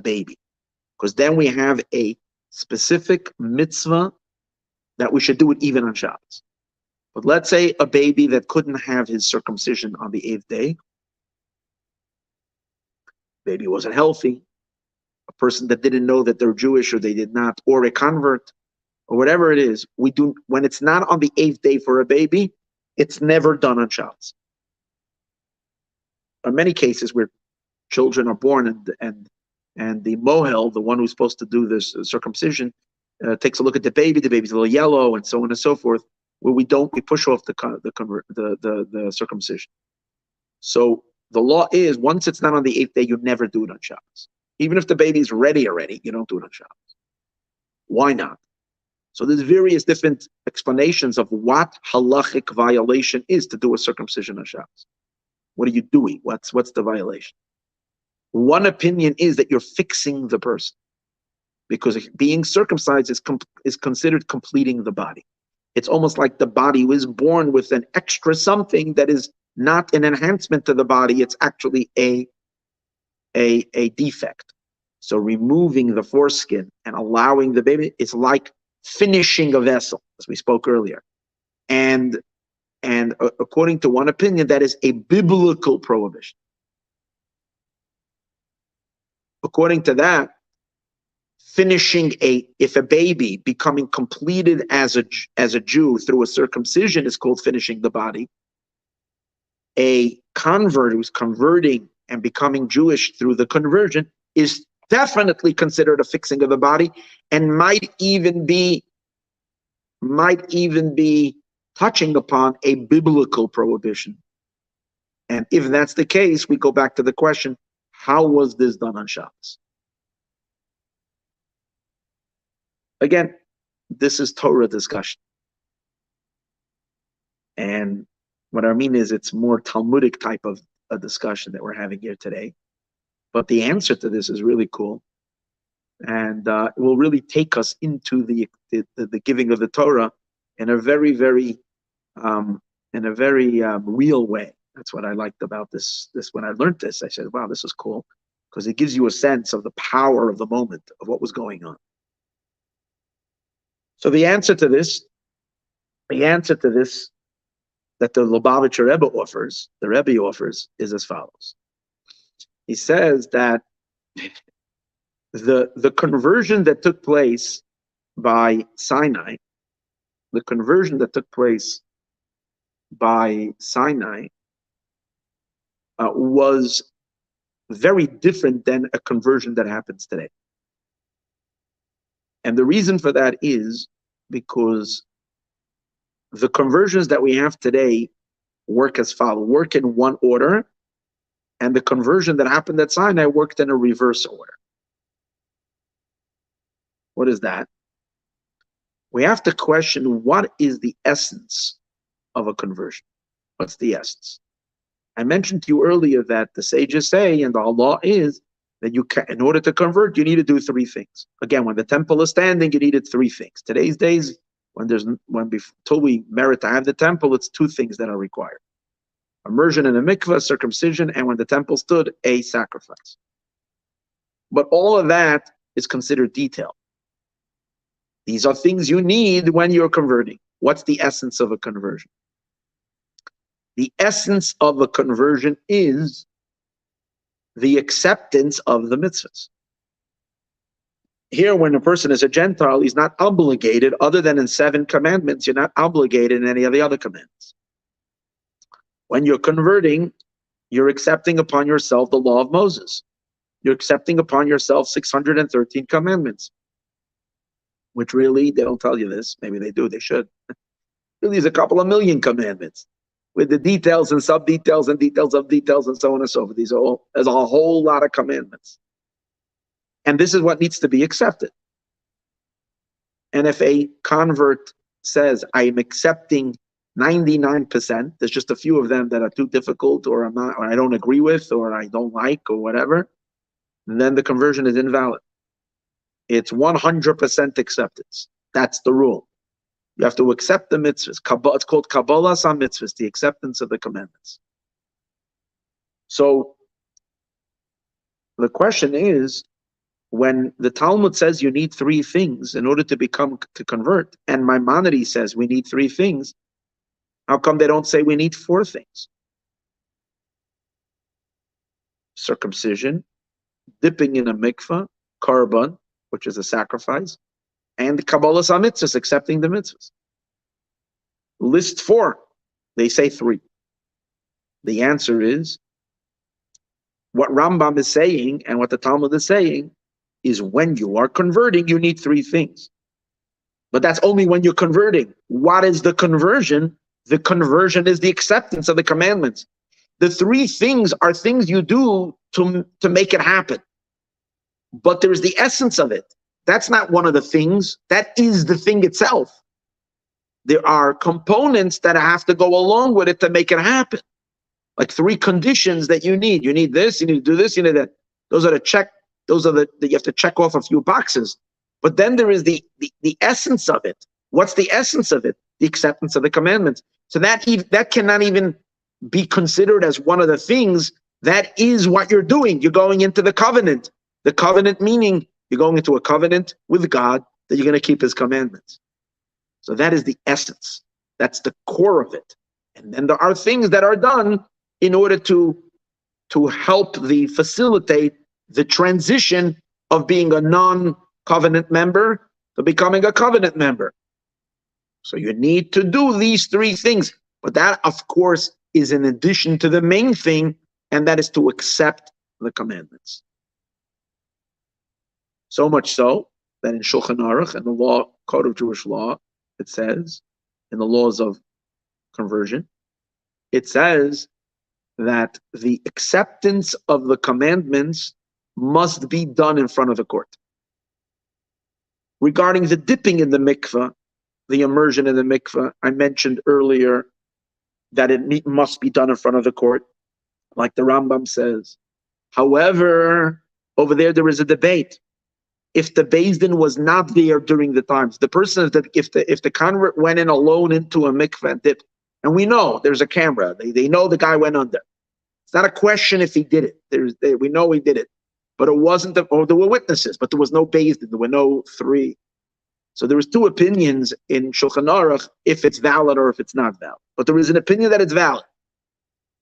baby, because then we have a specific mitzvah that we should do it even on Shabbos. But let's say a baby that couldn't have his circumcision on the 8th day, baby wasn't healthy, a person that didn't know that they're Jewish or they did not, or a convert, or whatever it is, we do, when it's not on the 8th day for a baby, it's never done on Shabbos. In many cases where children are born and the mohel, the one who's supposed to do this circumcision, takes a look at the baby's a little yellow, and so on and so forth, where we push off the circumcision. So the law is, once it's not on the 8th day, you never do it on Shabbos. Even if the baby's ready already, you don't do it on Shabbos. Why not? So there's various different explanations of what halachic violation is to do a circumcision on Shabbos. What are you doing? What's the violation? One opinion is that you're fixing the person, because being circumcised is considered completing the body. It's almost like the body was born with an extra something that is not an enhancement to the body, it's actually a defect. So removing the foreskin and allowing the baby is like finishing a vessel, as we spoke earlier. And according to one opinion, that is a biblical prohibition. According to that, if a baby becoming completed as a Jew through a circumcision is called finishing the body, a convert who's converting and becoming Jewish through the conversion is definitely considered a fixing of the body, and might even be touching upon a biblical prohibition. And if that's the case, we go back to the question, how was this done on Shabbos? Again, this is Torah discussion. And what I mean is, it's more Talmudic type of a discussion that we're having here today. But the answer to this is really cool. And it will really take us into the giving of the Torah in a very, very real way. That's what I liked about this. When I learned this, I said, wow, this is cool, because it gives you a sense of the power of the moment, of what was going on. So the answer to this that the Lubavitcher Rebbe offers, is as follows. He says that the conversion that took place by Sinai, was very different than a conversion that happens today. And the reason for that is because the conversions that we have today work as follows, work in one order, and the conversion that happened at Sinai worked in a reverse order. What is that? We have to question, what is the essence of a conversion? What's the essence? I mentioned to you earlier that the sages say, and the law is, that in order to convert, you need to do three things. Again, when the temple is standing, you needed three things. Today's days, until we merit to have the temple, it's two things that are required: immersion in a mikveh, circumcision, and when the temple stood, a sacrifice. But all of that is considered detail. These are things you need when you're converting. What's the essence of a conversion? The essence of a conversion is the acceptance of the mitzvahs. Here, when a person is a Gentile, he's not obligated, other than in 7 commandments, you're not obligated in any of the other commandments. When you're converting, you're accepting upon yourself the law of Moses. You're accepting upon yourself 613 commandments, which really, they don't tell you this. Maybe they do, they should. Really is a couple of million commandments with the details and sub-details and details of details and so on and so forth. There's a whole lot of commandments. And this is what needs to be accepted. And if a convert says, I'm accepting 99%, there's just a few of them that are too difficult, or I'm not, or I don't agree with, or I don't like, or whatever, then the conversion is invalid. It's 100% acceptance. That's the rule. You have to accept the mitzvahs. It's called Kabbalah Sam mitzvahs, the acceptance of the commandments. So the question is, when the Talmud says you need 3 things in order to convert, and Maimonides says we need 3 things, how come they don't say we need 4 things? Circumcision, dipping in a mikvah, korban, which is a sacrifice, and Kabbalah Sam mitzvahs, accepting the mitzvahs. List 4, they say 3. The answer is, what Rambam is saying and what the Talmud is saying is, when you are converting, you need 3 things. But that's only when you're converting. What is the conversion? The conversion is the acceptance of the commandments. The 3 things are things you do to make it happen. But there's the essence of it. That's not one of the things. That is the thing itself. There are components that have to go along with it to make it happen. Like 3 conditions that you need. You need this, you need to do this, you need that. Those are you have to check off a few boxes. But then there is the essence of it. What's the essence of it? The acceptance of the commandments. So that cannot even be considered as one of the things. That is what you're doing. You're going into the covenant. The covenant meaning you're going into a covenant with God that you're going to keep his commandments. So that is the essence. That's the core of it. And then there are things that are done in order to help facilitate the transition of being a non-covenant member to becoming a covenant member. So you need to do these 3 things. But that, of course, is in addition to the main thing, and that is to accept the commandments. So much so that in Shulchan Aruch, in the law, code of Jewish law, it says, in the laws of conversion, it says that the acceptance of the commandments must be done in front of the court. Regarding the dipping in the mikveh, the immersion in the mikveh, I mentioned earlier that it must be done in front of the court, like the Rambam says. However, over there is a debate. If the Beis Din was not there during the times, the person that if the convert went in alone into a mikveh and dipped, and we know there's a camera, they know the guy went under. It's not a question if he did it. We know he did it, but it wasn't. Or there were witnesses, but there was no Beis Din. There were no 3. So there was 2 opinions in Shulchan Aruch if it's valid or if it's not valid. But there is an opinion that it's valid.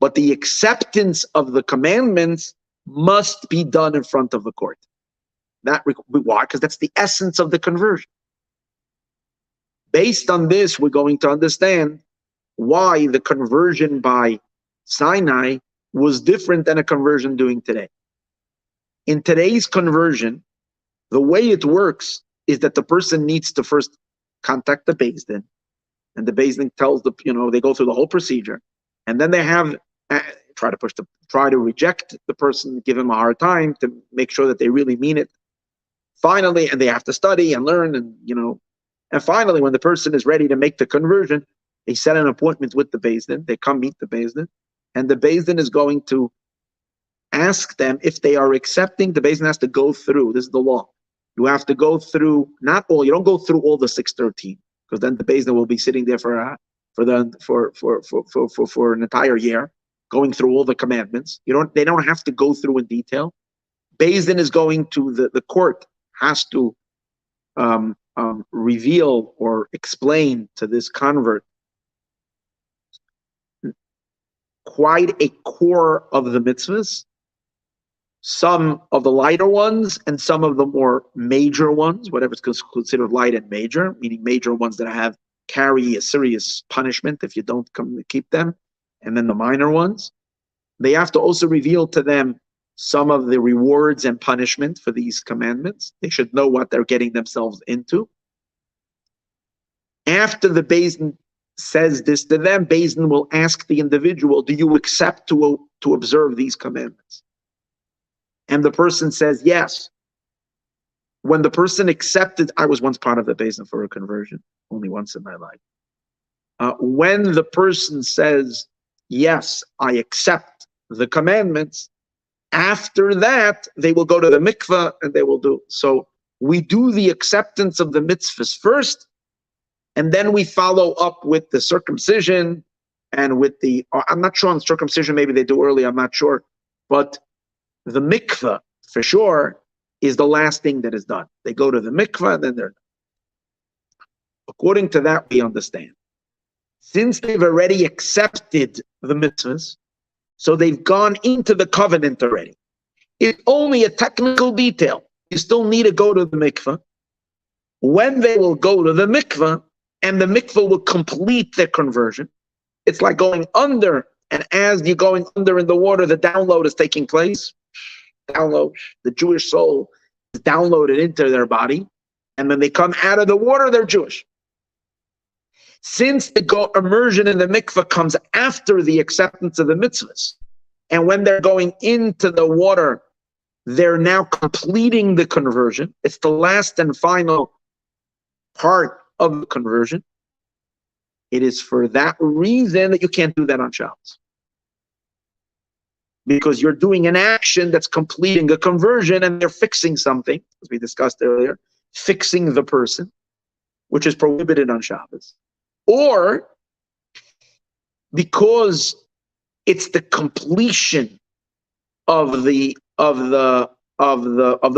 But the acceptance of the commandments must be done in front of the court. Why? Because that's the essence of the conversion. Based on this, we're going to understand why the conversion by Sinai was different than a conversion doing today. In today's conversion, the way it works is that the person needs to first contact the Beis Din, and the Beis Din tells they go through the whole procedure, and then they have try to reject the person, give him a hard time to make sure that they really mean it. Finally, and they have to study and learn, and finally, when the person is ready to make the conversion, they set an appointment with the Beis Din. They come meet the Beis Din, and the Beis Din is going to ask them if they are accepting. The Beis Din has to go through. This is the law. You have to go through you don't go through all the 613, because then the Beis Din will be sitting there for an entire year, going through all the commandments. They don't have to go through in detail. Beis Din is going to the court has to reveal or explain to this convert quite a core of the mitzvahs, some of the lighter ones and some of the more major ones, whatever is considered light and major, meaning major ones that carry a serious punishment if you don't come to keep them, and then the minor ones. They have to also reveal to them some of the rewards and punishment for these commandments. They should know what they're getting themselves into. After the Beis Din says this to them, Beis Din will ask the individual, do you accept to observe these commandments? And the person says yes. When the person accepted, I was once part of the Beis Din for a conversion, only once in my life. When the person says, yes, I accept the commandments, after that, they will go to the mikveh and they will do. So we do the acceptance of the mitzvahs first, and then we follow up with the circumcision and with I'm not sure on circumcision, maybe they do early, I'm not sure. But the mikveh, for sure, is the last thing that is done. They go to the mikveh and then they're done. According to that, we understand. Since they've already accepted the mitzvahs, so they've gone into the covenant already. It's only a technical detail. You still need to go to the mikveh. When they will go to the mikveh, and the mikveh will complete their conversion. It's like going under, and as you're going under in the water, the download is taking place. Download, the Jewish soul is downloaded into their body, and when they come out of the water, they're Jewish. Since the immersion in the mikveh comes after the acceptance of the mitzvahs, and when they're going into the water, they're now completing the conversion. It's the last and final part of the conversion. It is for that reason that you can't do that on Shabbos. Because you're doing an action that's completing a conversion and they're fixing something, as we discussed earlier, fixing the person, which is prohibited on Shabbos. Or because it's the completion of the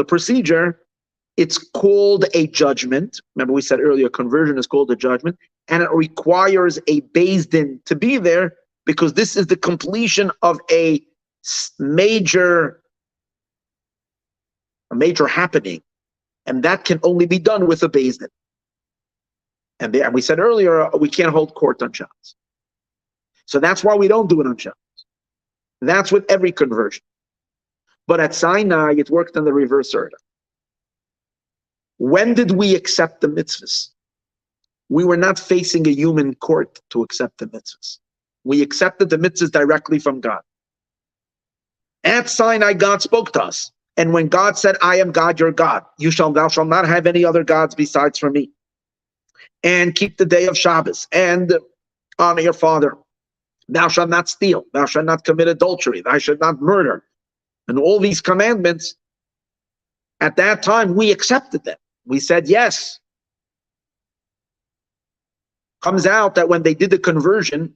procedure, it's called a judgment. Remember, we said earlier, conversion is called a judgment, and it requires a Beis Din to be there because this is the completion of a major happening, and that can only be done with a Beis Din. And we said earlier, we can't hold court on Shabbos. So that's why we don't do it on Shabbos. That's with every conversion. But at Sinai, it worked in the reverse order. When did we accept the mitzvahs? We were not facing a human court to accept the mitzvahs. We accepted the mitzvahs directly from God. At Sinai, God spoke to us. And when God said, I am God, your God, thou shalt not have any other gods besides for me. And keep the day of Shabbos, and honor your father. Thou shalt not steal. Thou shalt not commit adultery. Thou shalt not murder. And all these commandments, at that time, we accepted them. We said yes. Comes out that when they did the conversion,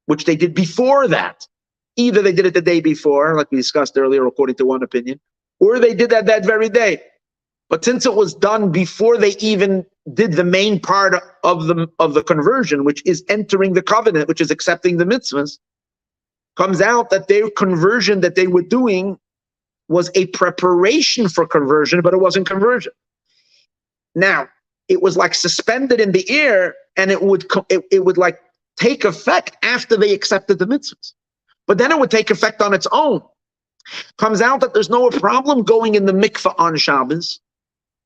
which they did before that, either they did it the day before, like we discussed earlier, according to one opinion, or they did that very day. But since it was done before they even did the main part of the conversion, which is entering the covenant, which is accepting the mitzvahs, comes out that their conversion that they were doing was a preparation for conversion, but it wasn't conversion. Now, it was like suspended in the air, and it would like take effect after they accepted the mitzvahs. But then it would take effect on its own. Comes out that there's no problem going in the mikveh on Shabbos,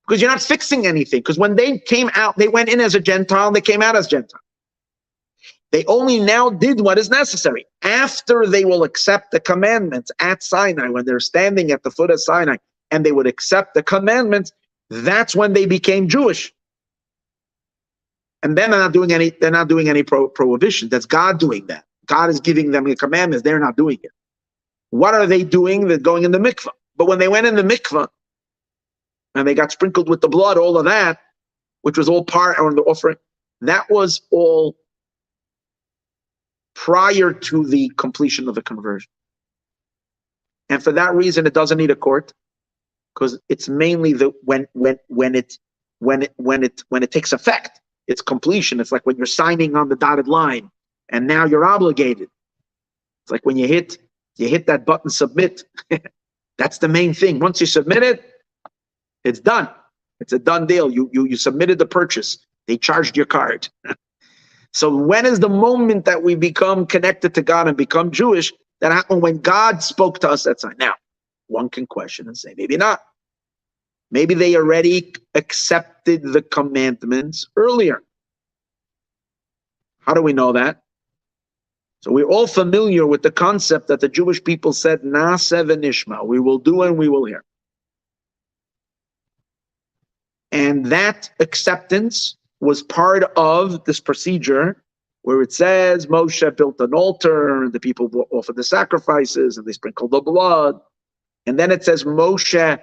because you're not fixing anything. Because when they came out, they went in as a Gentile, and they came out as Gentile. They only now did what is necessary. After they will accept the commandments at Sinai, when they're standing at the foot of Sinai, and they would accept the commandments, that's when they became Jewish. And then they're not doing any prohibition. That's God doing that. God is giving them the commandments. They're not doing it. What are they doing? They're going in the mikveh. But when they went in the mikveh, and they got sprinkled with the blood, all of that, which was all part of the offering, that was all prior to the completion of the conversion. And for that reason, it doesn't need a court, because it's mainly when it takes effect, its completion. It's like when you're signing on the dotted line, and now you're obligated. It's like when you hit that button, submit. That's the main thing. Once you submit it, it's done. It's a done deal. You submitted the purchase. They charged your card. So when is the moment that we become connected to God and become Jewish? That happened when God spoke to us that time. Now, one can question and say, maybe not. Maybe they already accepted the commandments earlier. How do we know that? So we're all familiar with the concept that the Jewish people said, Na'aseh v'nishma, we will do and we will hear. And that acceptance was part of this procedure where it says Moshe built an altar and the people offered the sacrifices and they sprinkled the blood. And then it says Moshe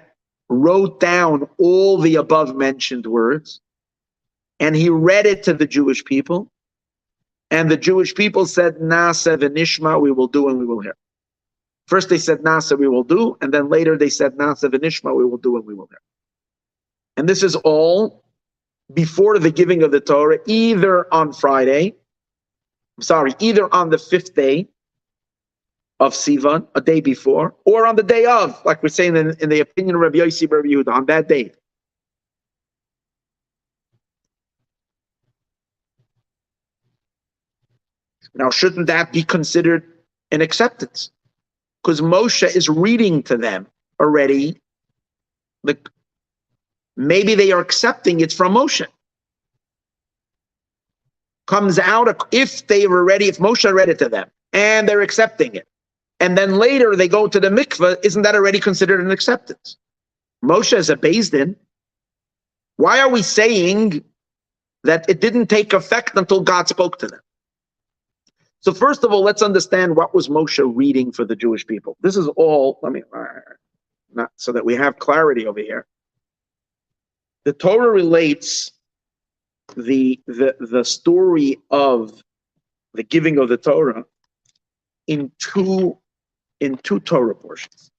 wrote down all the above mentioned words and he read it to the Jewish people. And the Jewish people said, Na'aseh v'nishma, we will do and we will hear. First they said, Na'aseh, we will do. And then later they said, Na'aseh v'nishma, we will do and we will hear. And this is all before the giving of the Torah, either on either on the 5th day of Sivan, a day before, or on the day of, like we're saying in the opinion of Rabbi Yossi Bar Yehuda, on that date. Now, shouldn't that be considered an acceptance? Because Moshe is reading to them already. Maybe they are accepting it from Moshe. Comes out if Moshe read it to them and they're accepting it. And then later they go to the mikveh, isn't that already considered an acceptance? Moshe is a Beis Din. Why are we saying that it didn't take effect until God spoke to them? So first of all, let's understand what was Moshe reading for the Jewish people. This is all, not so that we have clarity over here. The Torah relates the story of the giving of the Torah in two Torah portions.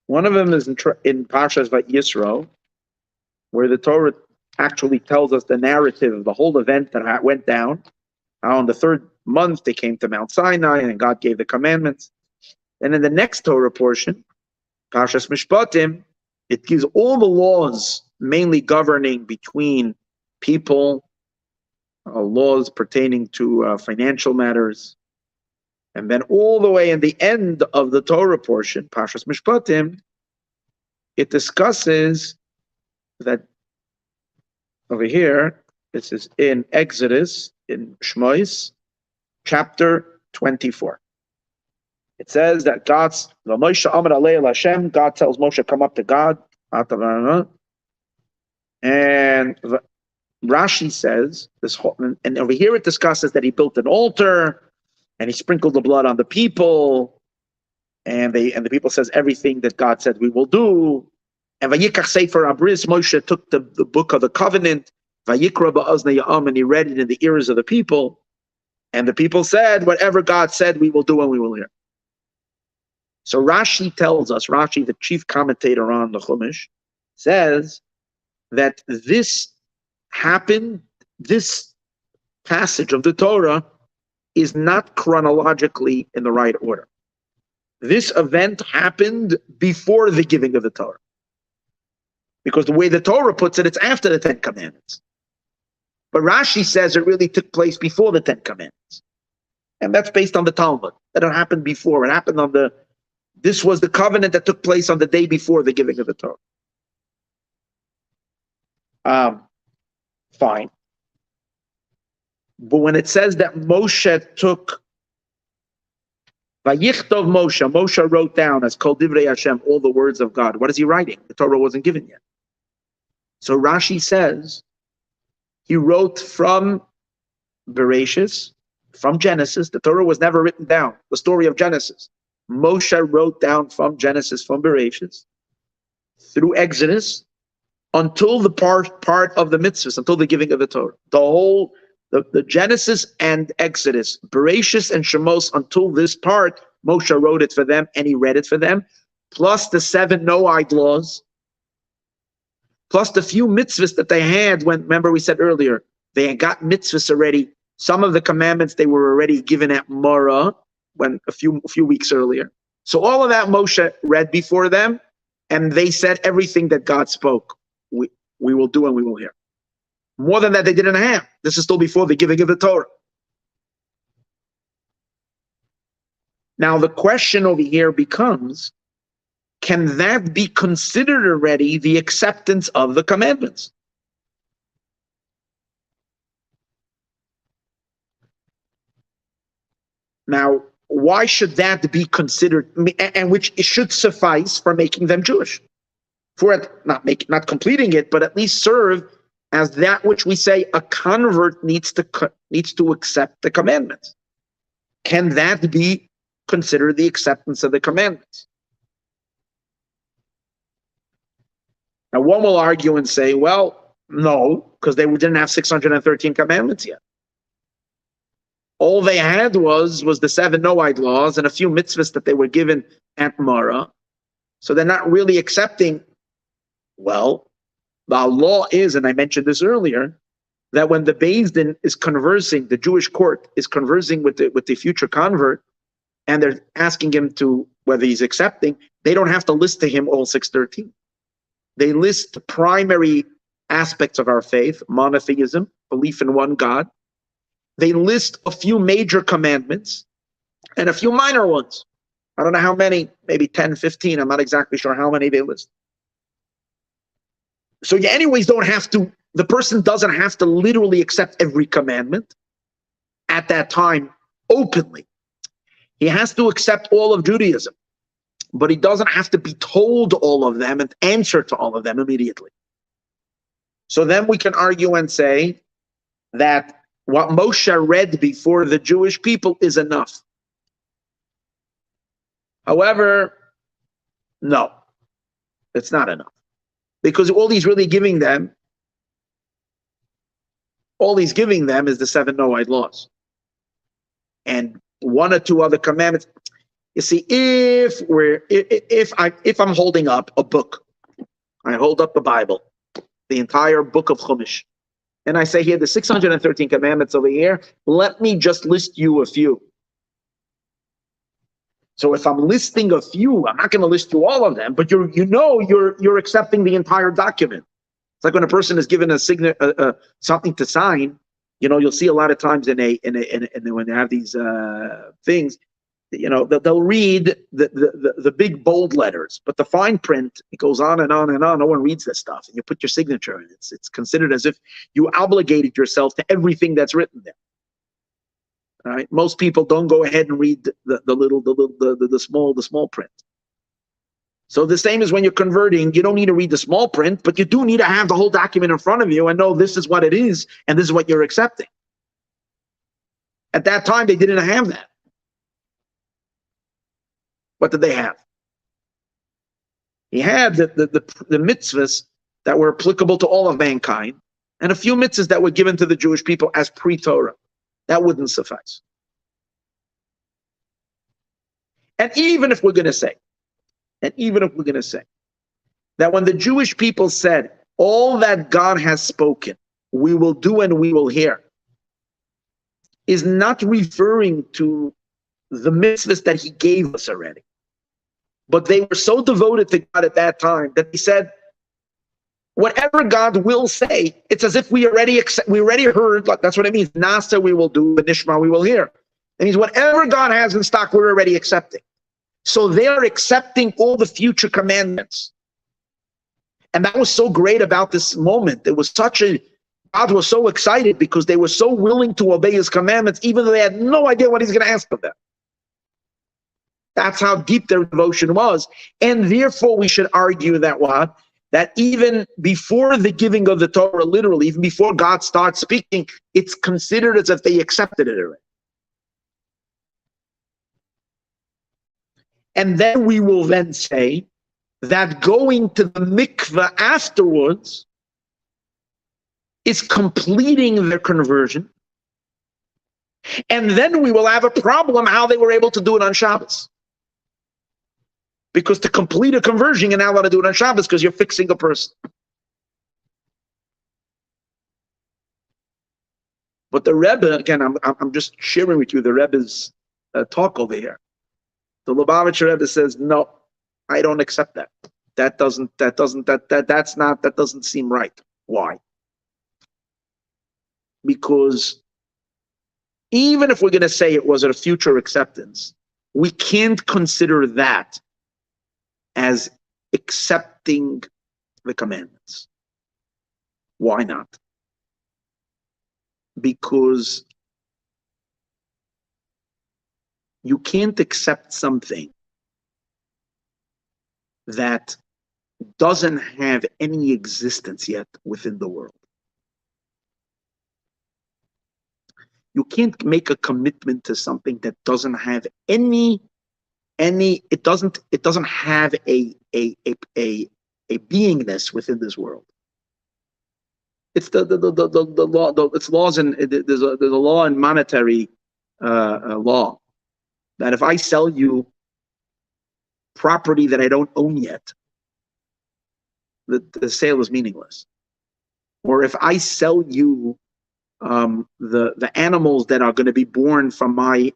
One of them is in Parshas Vayisro, where the Torah actually tells us the narrative of the whole event that went down. How on the 3rd month they came to Mount Sinai and God gave the commandments. And in the next Torah portion, Parshas Mishpatim, it gives all the laws mainly governing between people, laws pertaining to financial matters. And then all the way in the end of the Torah portion, Parshas Mishpatim, it discusses that over here, this is in Exodus, in Shmois, chapter 24. It says that God tells Moshe, come up to God. And Rashi says, and over here it discusses that he built an altar and he sprinkled the blood on the people. And the people says everything that God said we will do. And Vayikach Sefer Abris, Moshe took the book of the covenant, Vayikra ba'ozne ya'am, and he read it in the ears of the people. And the people said, whatever God said, we will do and we will hear. So Rashi tells us, Rashi, the chief commentator on the Chumash, says that this happened, this passage of the Torah is not chronologically in the right order. This event happened before the giving of the Torah. Because the way the Torah puts it, it's after the 10 Commandments. But Rashi says it really took place before the 10 Commandments. And that's based on the Talmud, that it happened before. It happened this was the covenant that took place on the day before the giving of the Torah. Fine. But when it says that Moshe took, Vayichtov Moshe wrote down as Kol Divrei Hashem, all the words of God. What is he writing? The Torah wasn't given yet. So Rashi says, he wrote from Bereshis, from Genesis. The Torah was never written down. The story of Genesis. Moshe wrote down from Genesis, from Bereshis, through Exodus, until the part of the mitzvahs, until the giving of the Torah. The Genesis and Exodus, Bereshis and Shemos, until this part, Moshe wrote it for them and he read it for them, plus the 7 Noahide laws, plus the few mitzvahs that they had when, remember we said earlier, they had got mitzvahs already. Some of the commandments they were already given at Mara, when a few weeks earlier. So all of that Moshe read before them, and they said everything that God spoke, we will do and we will hear. More than that, they didn't have. This is still before the giving of the Torah. Now the question over here becomes, can that be considered already the acceptance of the commandments? Now, why should that be considered, and which it should suffice for making them Jewish? For it, not completing it, but at least serve as that which we say a convert needs to accept the commandments. Can that be considered the acceptance of the commandments? Now, one will argue and say, well, no, because they didn't have 613 commandments yet. All they had was the 7 Noahide laws and a few mitzvahs that they were given at Mara. So they're not really accepting. Well, the law is, and I mentioned this earlier, that when the Beis Din is conversing, the Jewish court is conversing with the future convert, and they're asking him to whether he's accepting, they don't have to list to him all 613. They list the primary aspects of our faith, monotheism, belief in one God. They list a few major commandments and a few minor ones. I don't know how many, maybe 10, 15. I'm not exactly sure how many they list. So you anyways don't have to, the person doesn't have to literally accept every commandment at that time openly. He has to accept all of Judaism, but he doesn't have to be told all of them and answer to all of them immediately. So then we can argue and say that what Moshe read before the Jewish people is enough. However, no, it's not enough. Because all he's really giving them, is the 7 Noahide laws. And 1 or 2 other commandments. You see, if I'm holding up a book, I hold up the Bible, the entire book of Chumash, and I say here, the 613 commandments over here, let me just list you a few. So if I'm listing a few, I'm not going to list you all of them, but you're accepting the entire document. It's like when a person is given something to sign. You'll see a lot of times when they have these things, they'll read the big bold letters, but the fine print, it goes on and on and on. No one reads this stuff, and you put your signature in. It's considered as if you obligated yourself to everything that's written there. All right, most people don't go ahead and read the small print. So the same as when you're converting, you don't need to read the small print, but you do need to have the whole document in front of you and know this is what it is and this is what you're accepting. At that time, they didn't have that. What did they have? He had the mitzvahs that were applicable to all of mankind, and a few mitzvahs that were given to the Jewish people as pre-Torah. That wouldn't suffice. And even if we're going to say that when the Jewish people said, all that God has spoken, we will do and we will hear, is not referring to the mitzvahs that he gave us already. But they were so devoted to God at that time that they said, whatever God will say, it's as if we already heard. That's what it means. Nasa we will do, but Nishma we will hear. It means whatever God has in stock, we're already accepting. So they are accepting all the future commandments. And that was so great about this moment. It was God was so excited because they were so willing to obey his commandments, even though they had no idea what he's going to ask of them. That's how deep their devotion was. And therefore, we should argue that even before the giving of the Torah, literally, even before God starts speaking, it's considered as if they accepted it already. And then we will then say that going to the mikveh afterwards is completing their conversion. And then we will have a problem how they were able to do it on Shabbos. Because to complete a conversion, you're not allowed to do it on Shabbos because you're fixing a person. But the Rebbe, again, I'm just sharing with you the Rebbe's talk over here. The Lubavitcher Rebbe says, no, I don't accept that. That doesn't seem right. Why? Because even if we're going to say it was a future acceptance, we can't consider that as accepting the commandments. Why not? Because you can't accept something that doesn't have any existence yet within the world. You can't make a commitment to something that doesn't have it doesn't have a beingness within this world. It's the law. It's laws, and there's a law in monetary law that if I sell you property that I don't own yet, the sale is meaningless. Or if I sell you the animals that are going to be born from my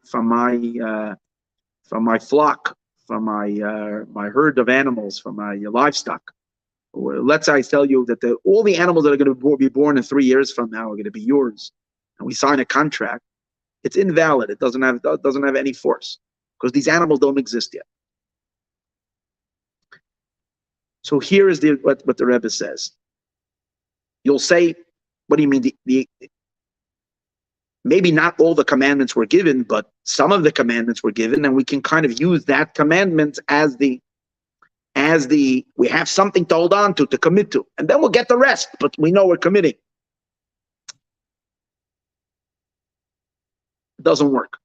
flock, from my herd of animals, from my livestock. Or let's say I tell you that all the animals that are going to be born in 3 years from now are going to be yours, and we sign a contract. It's invalid. It doesn't have any force because these animals don't exist yet. So here is what the Rebbe says. You'll say, what do you mean? Maybe not all the commandments were given, but some of the commandments were given, and we can kind of use that commandment as we have something to hold on to commit to, and then we'll get the rest, but we know we're committing. It doesn't work.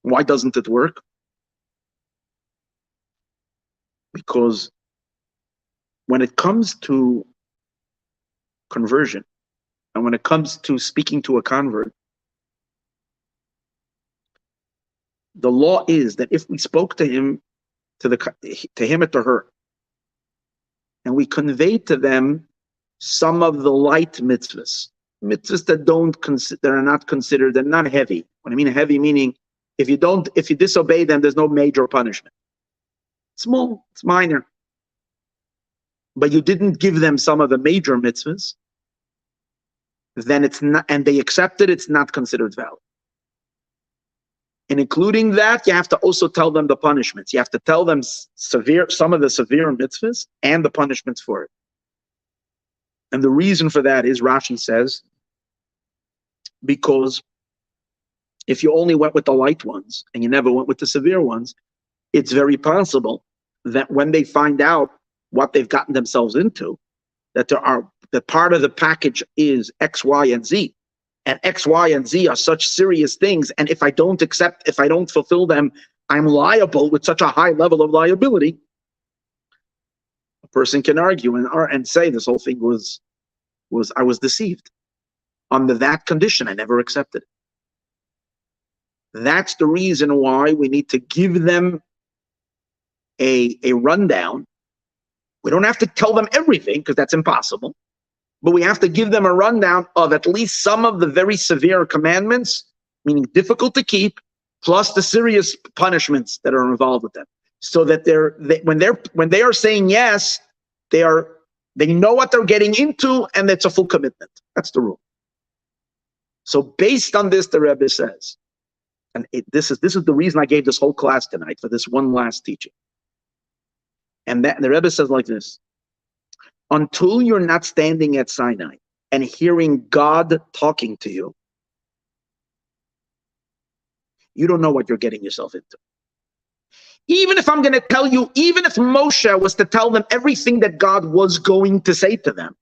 Why doesn't it work? Because when it comes to conversion, and when it comes to speaking to a convert, the law is that if we spoke to him, to him or to her, and we conveyed to them some of the light mitzvahs that are not considered, they're not heavy. When I mean heavy, meaning if you disobey them, there's no major punishment. Small, it's minor. But you didn't give them some of the major mitzvahs, then it's not, and they accepted, it's not considered valid. And including that, you have to also tell them the punishments. You have to tell them some of the severe mitzvahs and the punishments for it. And the reason for that is, Rashi says, because if you only went with the light ones and you never went with the severe ones, it's very possible that when they find out what they've gotten themselves into, that the part of the package is X, Y, and Z. And X, Y, and Z are such serious things. And if I don't fulfill them, I'm liable with such a high level of liability. A person can argue and say this whole thing was I was deceived. Under that condition, I never accepted it. That's the reason why we need to give them a rundown. We don't have to tell them everything because that's impossible. But we have to give them a rundown of at least some of the very severe commandments, meaning difficult to keep, plus the serious punishments that are involved with them. So that when they are saying yes, they know what they're getting into, and it's a full commitment. That's the rule. So based on this, the Rebbe says, and this is the reason I gave this whole class tonight, for this one last teaching. And the Rebbe says like this: until you're not standing at Sinai and hearing God talking to you, you don't know what you're getting yourself into. Even if I'm going to tell you, even if Moshe was to tell them everything that God was going to say to them,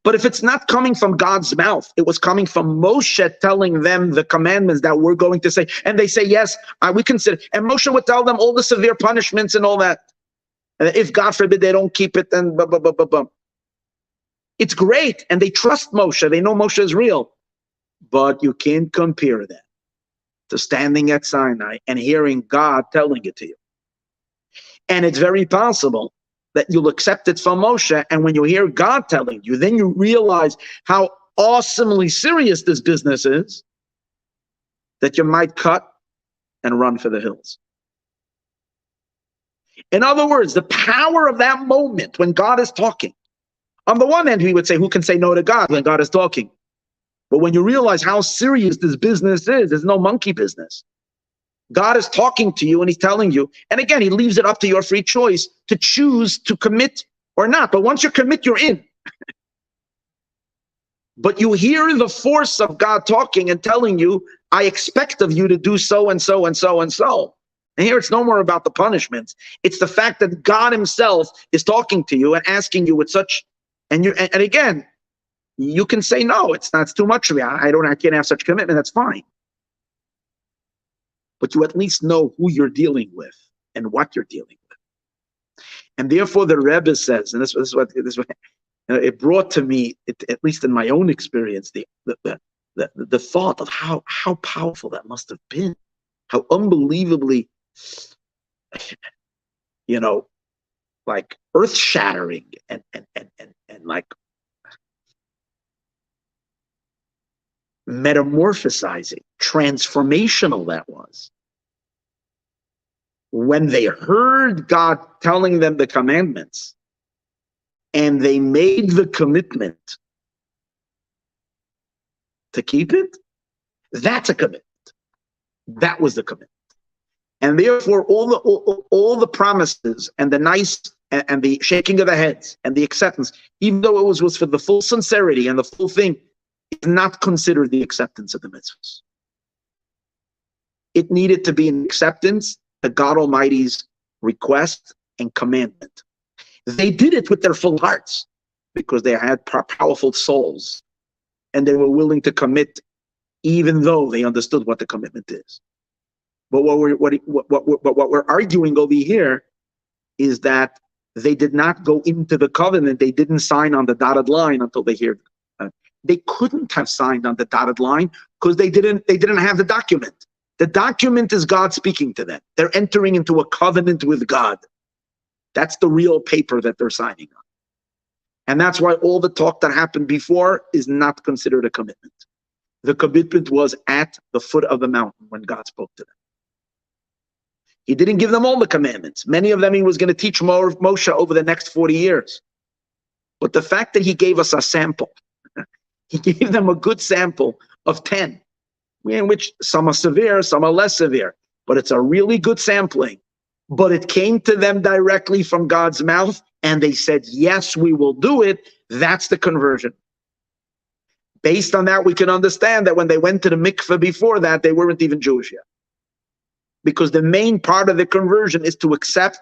but if it's not coming from God's mouth, it was coming from Moshe telling them the commandments that we're going to say, and they say, yes, we consider, and Moshe would tell them all the severe punishments and all that. And if, God forbid, they don't keep it, then blah, blah, blah, blah, blah. It's great, and they trust Moshe. They know Moshe is real. But you can't compare that to standing at Sinai and hearing God telling it to you. And it's very possible that you'll accept it from Moshe, and when you hear God telling you, then you realize how awesomely serious this business is, that you might cut and run for the hills. In other words, the power of that moment when God is talking. On the one hand, we would say, who can say no to God when God is talking? But when you realize how serious this business is, it's no monkey business. God is talking to you and he's telling you, and again, he leaves it up to your free choice to choose to commit or not. But once you commit, you're in. But you hear the force of God talking and telling you, I expect of you to do so and so and so and so. And here it's no more about the punishments. It's the fact that God himself is talking to you and asking you with such, and again, you can say, no, it's too much for me. I can't have such commitment. That's fine. But you at least know who you're dealing with and what you're dealing with. And therefore the Rebbe says, and this is what it brought to me, at least in my own experience, the thought of how powerful that must have been, how unbelievably, like earth-shattering and like metamorphosizing, transformational that was. When they heard God telling them the commandments and they made the commitment to keep it, that's a commitment. That was the commitment. And therefore all the promises and the nice and the shaking of the heads and the acceptance, even though it was for the full sincerity and the full thing, is not considered the acceptance of the mitzvahs. It needed to be an acceptance of God Almighty's request and commandment. They did it with their full hearts because they had powerful souls and they were willing to commit even though they understood what the commitment is. But what we're arguing over here is that they did not go into the covenant. They didn't sign on the dotted line until they heard. They couldn't have signed on the dotted line because they didn't have the document. The document is God speaking to them. They're entering into a covenant with God. That's the real paper that they're signing on. And that's why all the talk that happened before is not considered a commitment. The commitment was at the foot of the mountain when God spoke to them. He didn't give them all the commandments. Many of them he was going to teach Moshe over the next 40 years. But the fact that he gave us a sample, he gave them a good sample of 10, in which some are severe, some are less severe. But it's a really good sampling. But it came to them directly from God's mouth, and they said, yes, we will do it. That's the conversion. Based on that, we can understand that when they went to the mikveh before that, they weren't even Jewish yet. Because the main part of the conversion is to accept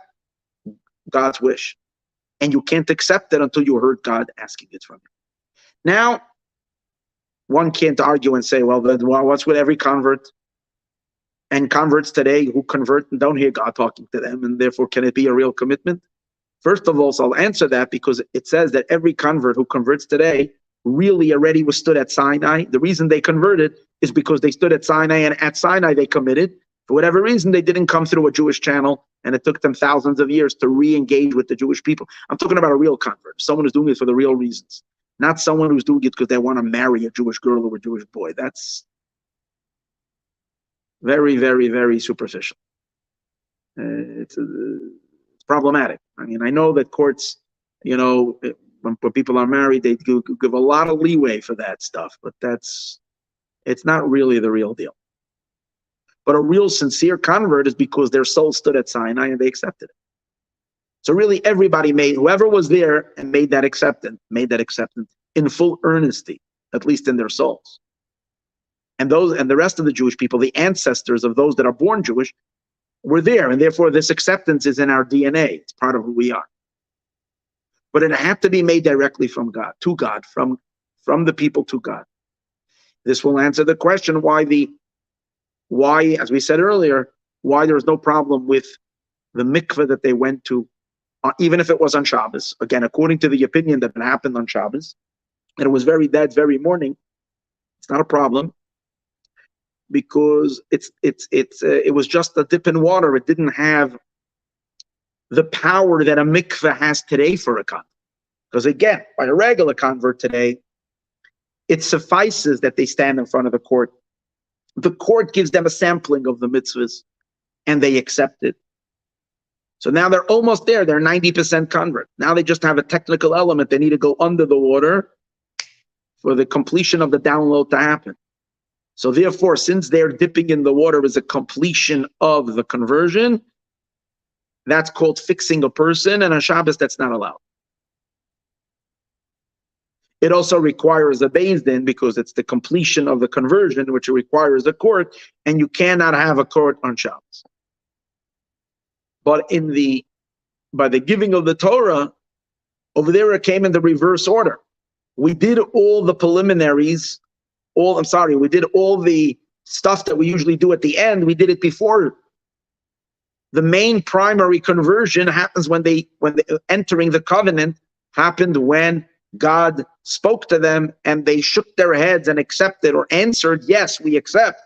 God's wish. And you can't accept it until you heard God asking it from you. Now, one can't argue and say, well, what's with every convert? And converts today who convert and don't hear God talking to them, and therefore can it be a real commitment? First of all, so I'll answer that because it says that every convert who converts today really already was stood at Sinai. The reason they converted is because they stood at Sinai, and at Sinai they committed. For whatever reason, they didn't come through a Jewish channel, and it took them thousands of years to re-engage with the Jewish people. I'm talking about a real convert, someone who's doing it for the real reasons, not someone who's doing it because they want to marry a Jewish girl or a Jewish boy. That's very, very, very superficial. It's problematic. I mean, I know that courts, when people are married, they give a lot of leeway for that stuff, but it's not really the real deal. But a real sincere convert is because their soul stood at Sinai and they accepted it. So really everybody whoever was there and made that acceptance in full earnesty, at least in their souls. And the rest of the Jewish people, the ancestors of those that are born Jewish, were there. And therefore this acceptance is in our DNA. It's part of who we are. But it had to be made directly from God, to God, from the people to God. This will answer the question why, as we said earlier, why there's no problem with the mikveh that they went to, even if it was on Shabbos. Again, according to the opinion that it happened on Shabbos, and it was that very morning, it's not a problem because it was just a dip in water. It didn't have the power that a mikveh has today for a convert. Because again, by a regular convert today, it suffices that they stand in front of the court The court gives them a sampling of the mitzvahs, and they accept it. So now they're almost there. They're 90% convert. Now they just have a technical element. They need to go under the water for the completion of the download to happen. So therefore, since they're dipping in the water as a completion of the conversion, that's called fixing a person, and on Shabbos that's not allowed. It also requires a beis din because it's the completion of the conversion, which requires a court, and you cannot have a court on Shabbos. But by the giving of the Torah, over there it came in the reverse order. We did all the preliminaries, we did all the stuff that we usually do at the end, we did it before. The main primary conversion happens when they entering the covenant happened when God spoke to them and they shook their heads and accepted or answered, yes, we accept.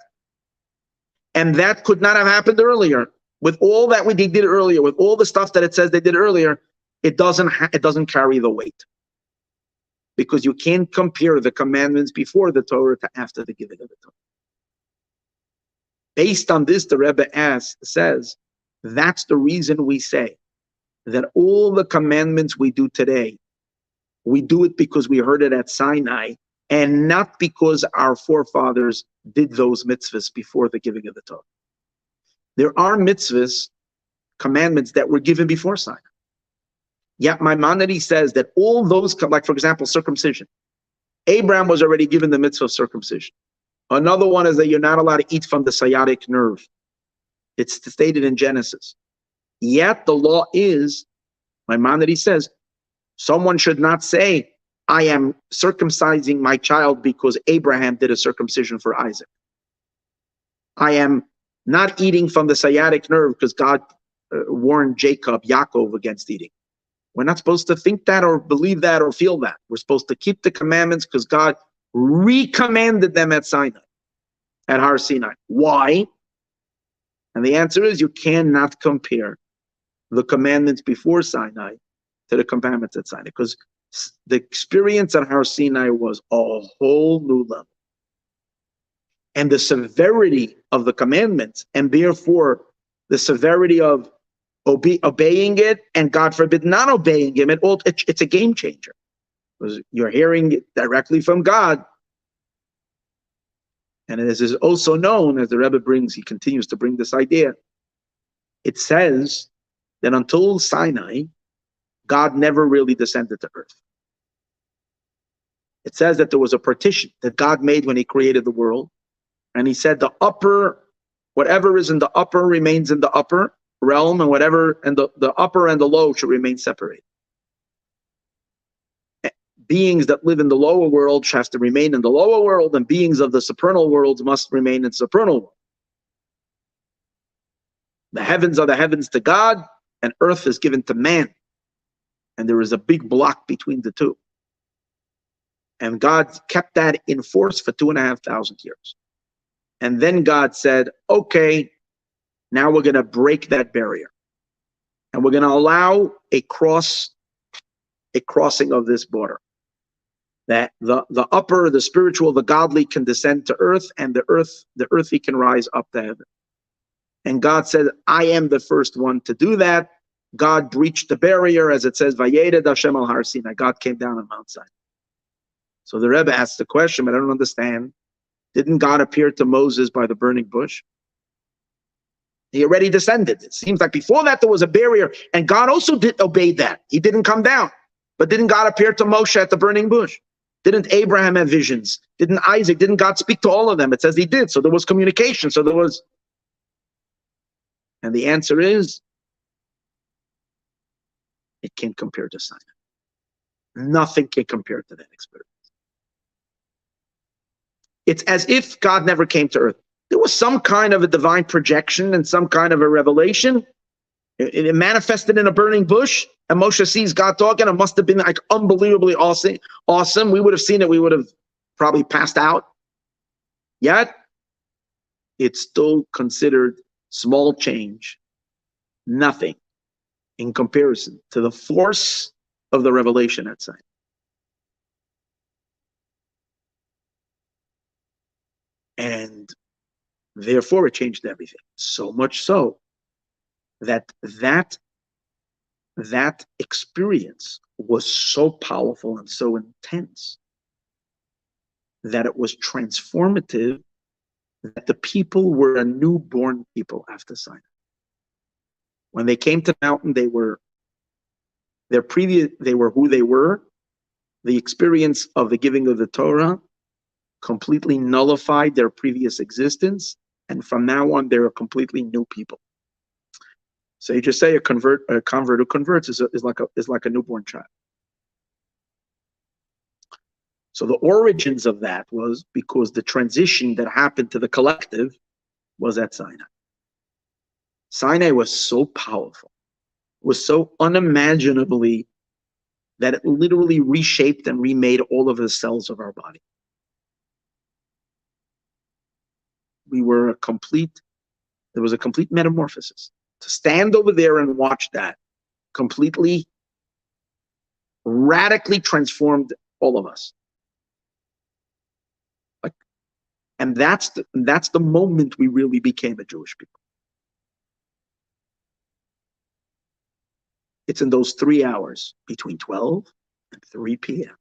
And that could not have happened earlier. With all that they did earlier, with all the stuff that it says they did earlier, it doesn't carry the weight. Because you can't compare the commandments before the Torah to after the giving of the Torah. Based on this, the Rebbe says, that's the reason we say that all the commandments we do today, we do it because we heard it at Sinai, and not because our forefathers did those mitzvahs before the giving of the Torah. There are mitzvahs, commandments that were given before Sinai. Yet Maimonides says that all those, like for example, circumcision. Abraham was already given the mitzvah of circumcision. Another one is that you're not allowed to eat from the sciatic nerve. It's stated in Genesis. Yet the law is, Maimonides says, someone should not say, I am circumcising my child because Abraham did a circumcision for Isaac. I am not eating from the sciatic nerve because God warned Yaakov against eating. We're not supposed to think that or believe that or feel that. We're supposed to keep the commandments because God recommanded them at Sinai, at Har Sinai. Why? And the answer is you cannot compare the commandments before Sinai to the commandments at Sinai, because the experience at Har Sinai was a whole new level. And the severity of the commandments, and therefore the severity of obeying it, and God forbid not obeying him, it's a game changer. Because you're hearing it directly from God. And as is also known, as the Rebbe he continues to bring this idea, it says that until Sinai, God never really descended to earth. It says that there was a partition that God made when he created the world. And he said whatever is in the upper remains in the upper realm, and the upper and the low should remain separated. Beings that live in the lower world have to remain in the lower world, and beings of the supernal worlds must remain in supernal world. The heavens are the heavens to God, and earth is given to man. And there is a big block between the two. And God kept that in force for 2,500 years. And then God said, okay, now we're going to break that barrier. And we're going to allow a crossing of this border. That the upper, the spiritual, the godly can descend to earth, and the earthy can rise up to heaven. And God said, I am the first one to do that. God breached the barrier, as it says, Vayered Hashem al Har Sinai. God came down on Mount Sinai. So the Rebbe asked the question, but I don't understand. Didn't God appear to Moses by the burning bush? He already descended. It seems like before that there was a barrier, and God also obeyed that. He didn't come down. But didn't God appear to Moshe at the burning bush? Didn't Abraham have visions? Didn't Isaac? Didn't God speak to all of them? It says he did. So there was communication. And the answer is, it can't compare to Sinai. Nothing can compare to that experience. It's as if God never came to earth. There was some kind of a divine projection and some kind of a revelation. It manifested in a burning bush, and Moshe sees God talking. It must have been like unbelievably awesome. We would have seen it. We would have probably passed out. Yet, it's still considered small change, nothing in comparison to the force of the revelation at Sinai. And Therefore, it changed everything. So much so that experience was so powerful and so intense that it was transformative, that the people were a newborn people after Sinai. When they came to the mountain, they were who they were. The experience of the giving of the Torah completely nullified their previous existence, and from now on, they're a completely new people. So you just say a convert who converts is like a newborn child. So the origins of that was because the transition that happened to the collective was at Sinai. Sinai was so powerful, was so unimaginably, that it literally reshaped and remade all of the cells of our body. There was a complete metamorphosis. To stand over there and watch that completely, radically transformed all of us. And that's the moment we really became a Jewish people. It's in those 3 hours between 12 and 3 p.m.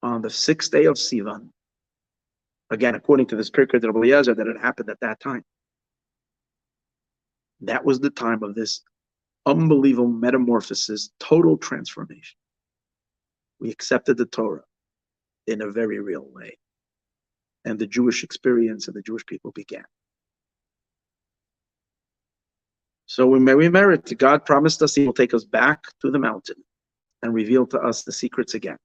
on the 6th day of Sivan. Again, according to this Pirkei de Rabbi Eliezer, that it happened at that time. That was the time of this unbelievable metamorphosis, total transformation. We accepted the Torah in a very real way. And the Jewish experience of the Jewish people began. So we merit. God promised us He will take us back to the mountain and reveal to us the secrets again.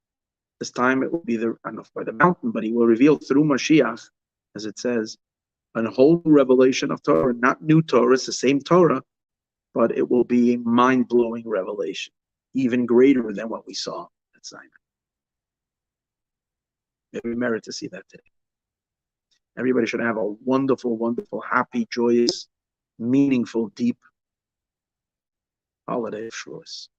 This time it will be by the mountain, but He will reveal through Mashiach, as it says, a whole new revelation of Torah, not new Torah, it's the same Torah, but it will be a mind-blowing revelation, even greater than what we saw at Sinai. Maybe we merit to see that today. Everybody should have a wonderful, wonderful, happy, joyous, meaningful, deep holiday of Shavuos.